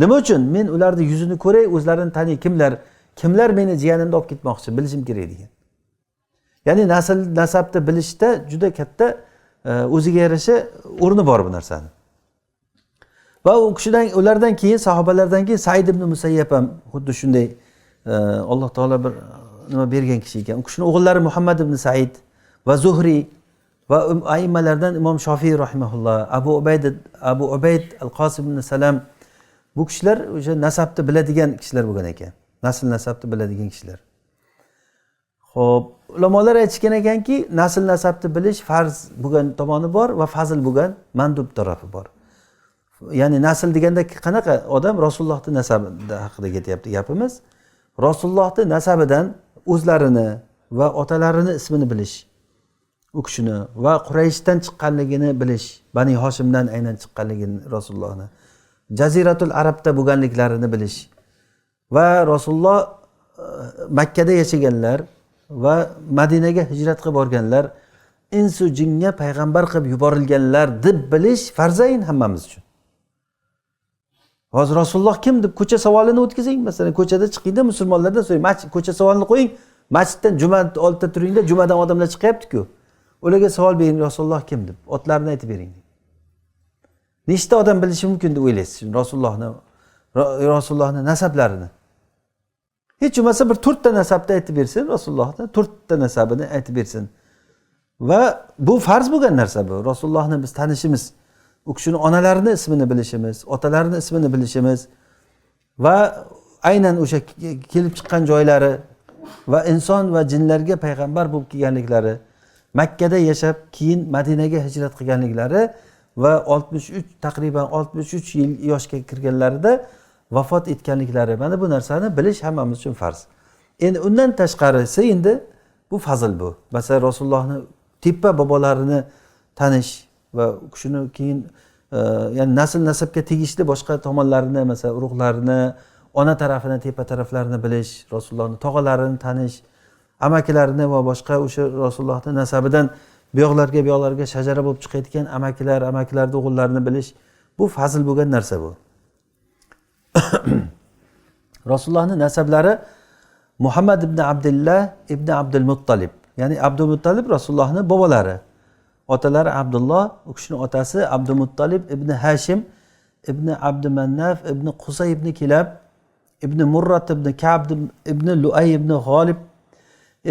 Nima uchun? Men ularni yuzini ko'ray, o'zlarini taniy, kimlar meni jiyanimni olib ketmoqchi, bilishim kerak degan. Ya'ni nasabni bilishda juda katta o'ziga yarasha o'rni bor bu narsani. Va u kishidan, ulardan keyin, sahobalardan keyin Said ibn Musayyab ham xuddi shunday Alloh taolo bir nima bergan kishi ekan. U kishining o'g'illari Muhammad ibn Said va Zuhri va aimmalardan Imom Shofiy rahimahulloh, Abu Ubayd al-Qosim ibn Salam, bu kishilar o'sha nasabni biladigan kishilar bo'lgan ekan. Nasabni biladigan kishilar. Xo'p, ulamolar aytishgan ekanki, nasabni bilish farz bo'lgan tomoni bor va fazil bo'lgan mandub tarafi bor. Ya'ni nasl deganda qanaqa odam? Rasulullohning nasabi haqida ketyapti gapimiz. Rasulullohni nasabidan o'zlarini va otalarini ismini bilish, u kishini va Qurayshdan chiqqanligini bilish, Bani Hoshimdan aynan chiqqanligini Rasulullohni, Jaziratul Arabda bo'lganliklarini bilish va Rasululloh Makkada yashaganlar va Madinaga hijrat qilib borganlar, insu jinga payg'ambar qilib yuborilganlar deb bilish farzayn hammamiz uchun. Hozir Rasululloh kim deb ko'cha savolini o'tkazing, masalan ko'chada chiqingda musulmonlardan so'rang, ko'cha savolini qo'ying, masjiddan juma oldida turingda, jumadan odamlar chiqyapti-ku. Ularga savol bering, Rasululloh kim deb, otlarini aytib bering. Nechta odam bilishi mumkin deb o'ylaysiz Rasulullohni nasablarini? Hech bo'lmasa bir 4 ta nasabni aytib bersin, Rasulullohni 4 ta nasabini aytib bersin. Va bu farz bo'lgan narsa bu. Rasulullohni biz tanishimiz, u kishini onalarini ismini bilishimiz, otalarini ismini bilishimiz va aynan o'sha kelib chiqqan joylari va inson va jinlarga payg'ambar bo'lib kelganliklari, Makkada yashab keyin Madinaga hijrat qilganliklari va 63 taqriban 63 yil yoshga kirganlarida vafot etganliklari, mana bu narsani bilish hammamiz uchun farz. Endi undan tashqarisi endi bu fazil bu. Masalan Rasulullohni tepa bobolarini tanish va u kishini keyin ya'ni nasl nasabga tegishli boshqa tomonlarini, masalan urug'larini, ona tarafini, tepa taraflarini bilish, Rasulullohni tog'alarini tanish, amakilarini va boshqa o'sha Rasulullohning nasabidan bu yoqlarga shajara bo'lib chiqayotgan amakilarning o'g'illarini bilish, bu fazil bo'lgan narsa bu. Rasulullohning nasablari Muhammad ibn Abdullah ibn Abdul Muttalib, ya'ni Abdul Muttalib Rasulullohning bobolari. Otalari Abdulloh, u kishining otasi Abdul Muttalib ibn Hashim ibn Abdumannaf ibn Qusay ibn Kilab ibn Murrat ibn Ka'b ibn Lu'ay ibn G'olib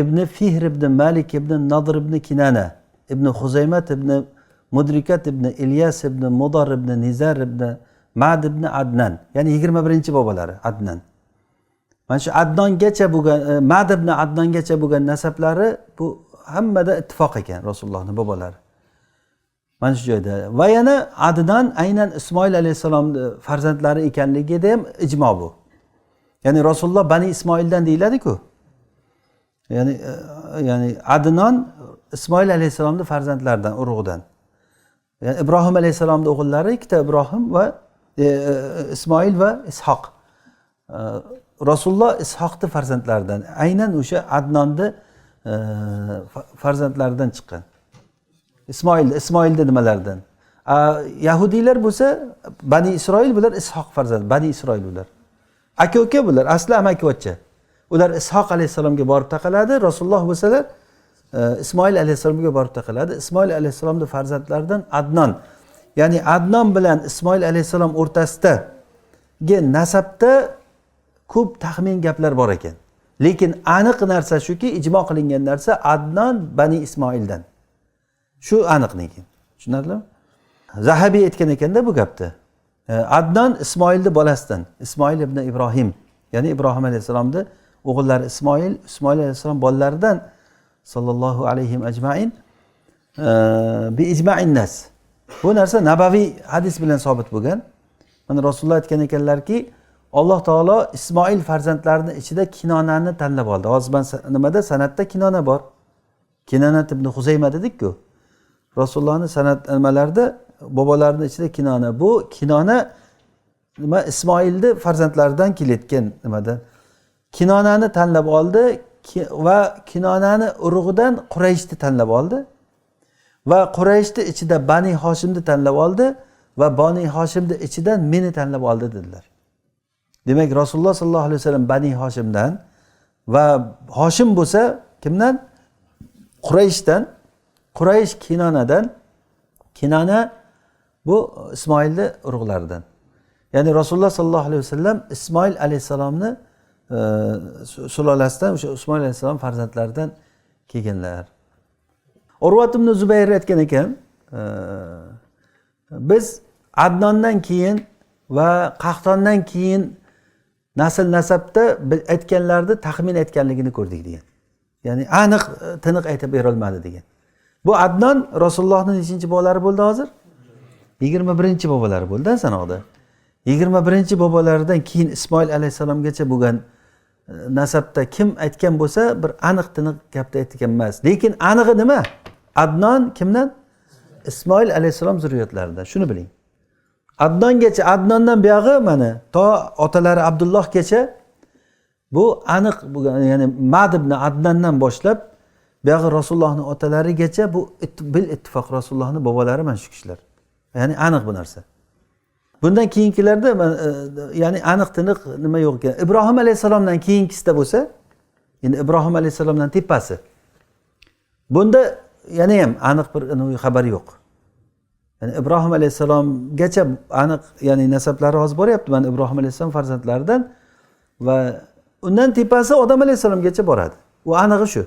ibn Fihr ibn Malik ibn Nadr ibn Kinana ibn Xuzaymat ibn Mudrikat ibn Ilyas ibn Mudar ibn Nizar ibn Ma'd ibn Adnan, ya'ni 21-bobolari Adnan. Mana shu Adnongacha bo'lgan, Ma'd ibn Adnongacha bo'lgan nasablari bu hammada ittifoq ekan Rasulullohning bobolari. Mana shu joyda va yana Adnan aynan Ismoil alayhisalomning farzandlari ekanligida ham ijmo bu. Ya'ni Rasululloh Bani Ismoildan deyiladi-ku. Ya'ni Adnan Ismoil alayhisalomning farzandlaridan, urug'idan. Ya'ni Ibrohim alayhisalomning o'g'illari ikkita, Ibrohim va Ismoil va Ishoq. Rasululloh Ishoqning farzandlaridan, aynan o'sha Adnonning farzandlaridan chiqqan. Ismoilni nimalardan? Yahudiylar bo'lsa Bani Isroil bular Ishoq farzand, Bani Isroil bular. Aka-uka bular, asli amaki-vachcha. Ular Ishoq alayhisalomga borib taqaladi, Rasululloh bo'lsalar Ismoil alayhisalomga borib taqaladi. Ismoil alayhisalomning farzandlaridan Adnon. Ya'ni Adnon bilan Ismoil alayhisalom o'rtasidagi nasabda ko'p taxmin gaplar bor ekan. Lekin aniq narsa shuki, ijmo qilingan narsa Adnon Bani Ismoildan. Shu aniq lekin. Tushunarlimi? Zahabiy aytgan ekanda bu gapni. Adnon Ismoilning bolasidan, Ismoil ibn Ibrohim, ya'ni Ibrohim alayhisalomning o'g'illari Ismoil alayhisalom bolalaridan sallallohu alayhim ajmain bi ijma'in nas. Bu narsa nabaviy hadis bilan sabit bo'lgan. Mana Rasululloh aytgan ekanlarki, Alloh taolo Ismoil farzandlarining ichida Kinonani tanlab oldi. Hozir nimada sanatda Kinona bor. Kinona ibn Xuzayma dedik-ku. Rasulullohning sanat nimalarida bobolarining ichida Kinona. Bu Kinona nima Ismoilning farzandlaridan kelayotgan nimadan. Kinonani tanlab oldi va Kinonani urug'idan Qurayshni tanlab oldi va Qurayshni ichida Bani Hoshimni tanlab oldi va Bani Hoshimning ichidan meni tanlab oldi dedilar. Demak Rasululloh sallallohu alayhi vasallam Bani Hoshimdan va Hoshim bo'lsa kimdan? Qurayshdan. Quraysh Kinonadan. Kinona bu Ismoilning urug'laridan. Ya'ni Rasululloh sallallohu alayhi vasallam Ismoil alayhisalomni sulolasidan, o'sha Ismoil alayhisalom farzandlaridan kelganlar. Urvat ibn Zubayr aytgan ekan, biz Adnondan keyin va Qahtondan keyin nasl nasabda aytganlarni taxmin aytganligini ko'rdik degan. Ya'ni aniq tiniq aytib bera olmadi degan. Bu Adnon Rasulullohning nechinchi bobolari bo'ldi hozir? 21-bobolari bo'ldi sanoqda. 21-bobolaridan keyin Ismoil alayhisalomgacha bo'lgan nasabda kim aytgan bo'lsa bir aniq tiniq gapda aytgan emas. Lekin anig'i nima? Adnon kimdan? Ismoil alayhisalom zurriyotlaridan. Shuni biling. Adnongacha, Adnondan buyog'i mana to otalari Abdullohgacha bu aniq bo'lgan, ya'ni Mad ibn Adnondan boshlab buyog'i Rasulullohning otalarigacha bu bil ittifoq Rasulullohning bobolari mana shu kishilar. Ya'ni aniq bu narsa. Bundan keyingilarda ya'ni aniq tiniq nima yo'q ekan. Ibrohim alayhisalomdan keyingisida bo'lsa, endi Ibrohim alayhisalomdan tepasi. Bunda yana ham aniq bir xabar yo'q. Yani İbrahim Aleyhisselamgacha aniq, ya'ni nasablari hozir boryapti. Mana Ibrohim alayhissalom farzandlaridan va undan tepasi Odam alayhissalomgacha boradi. U anig'i shu.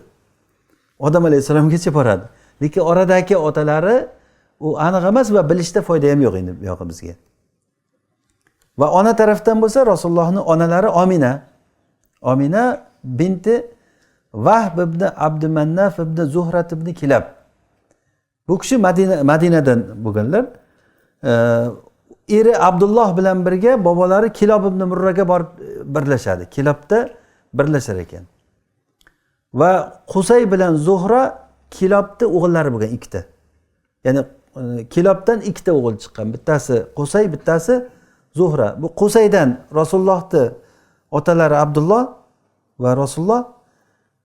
Odam alayhissalomgacha boradi. Lekin oradagi otalari u aniq emas va bilishda foyda ham yo'q endi bu yoqqa bizga. Va ona tarafdan bo'lsa Rasulullohning onalari Omina. Omina binti Vahb ibn Abdumannaf ibn Zuhrat ibn Kilab. Bu kishi Madinadan bo'lganlar. Eri Abdulloh bilan birga bobolari Kilob ibn Murraga borib birlashadi. Kilobda birlashar ekan. Va Qusay bilan Zuhra Kilobda o'g'illari bo'lgan ikkita. Ya'ni Kilobdan ikkita o'g'il chiqqan. Bittasi Qusay, bittasi Zuhra. Bu Qusaydan Rasulullohning otalari Abdulloh va Rasululloh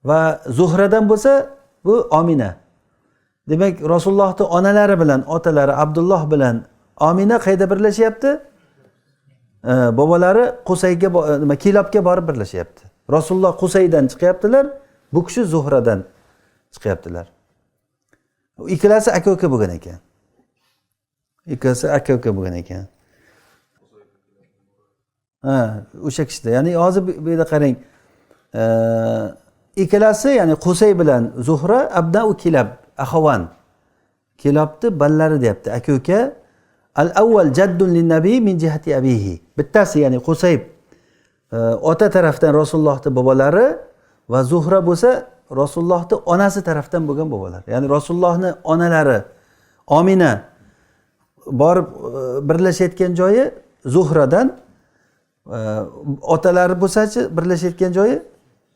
va Zuhradan bo'lsa bu Omina. Demak, Rasulullohning onalari bilan otalari Abdulloh bilan Omina qayda birlashyapti? Bobolari Qusayga, Kilobga borib birlashyapti. Rasululloh Qusaydan chiqyaptilar, bu kishi Zuhradan chiqyaptilar. Ikkalasi aka-uka bo'lgan ekan. Ikkalasi aka-uka bo'lgan ekan. O'sha kishida. Ya'ni hozir bu yerda qarang. Ikkalasi, ya'ni Qusay bilan Zuhra abnau Kilab, axavan. Kilobni ballari deyapti, aka-uka. Al-awwal jaddun lin-nabiy min jihati abihi. Bittasi, ya'ni Qusay ota tarafdan Rasulullohning bobolari va Zuhra bo'lsa Rasulullohning onasi tarafdan bo'lgan bobolar. Ya'ni Rasulullohning onalari Omina borib birlashayotgan joyi Zuhradan, otalari bo'lsa-chi birlashayotgan joyi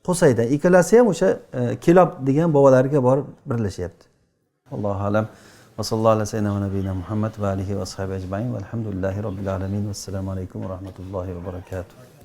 Qusaydan. Ikkalasi ham o'sha Kilob degan bobolariga borib birlashyapti. Allohu alam. Va sallallohu alayhi va nabiyina Muhammad va alihi va ashabi ajmain. Valhamdulillahi robbil alamin. Assalomu alaykum va rahmatullohi va barakatuh.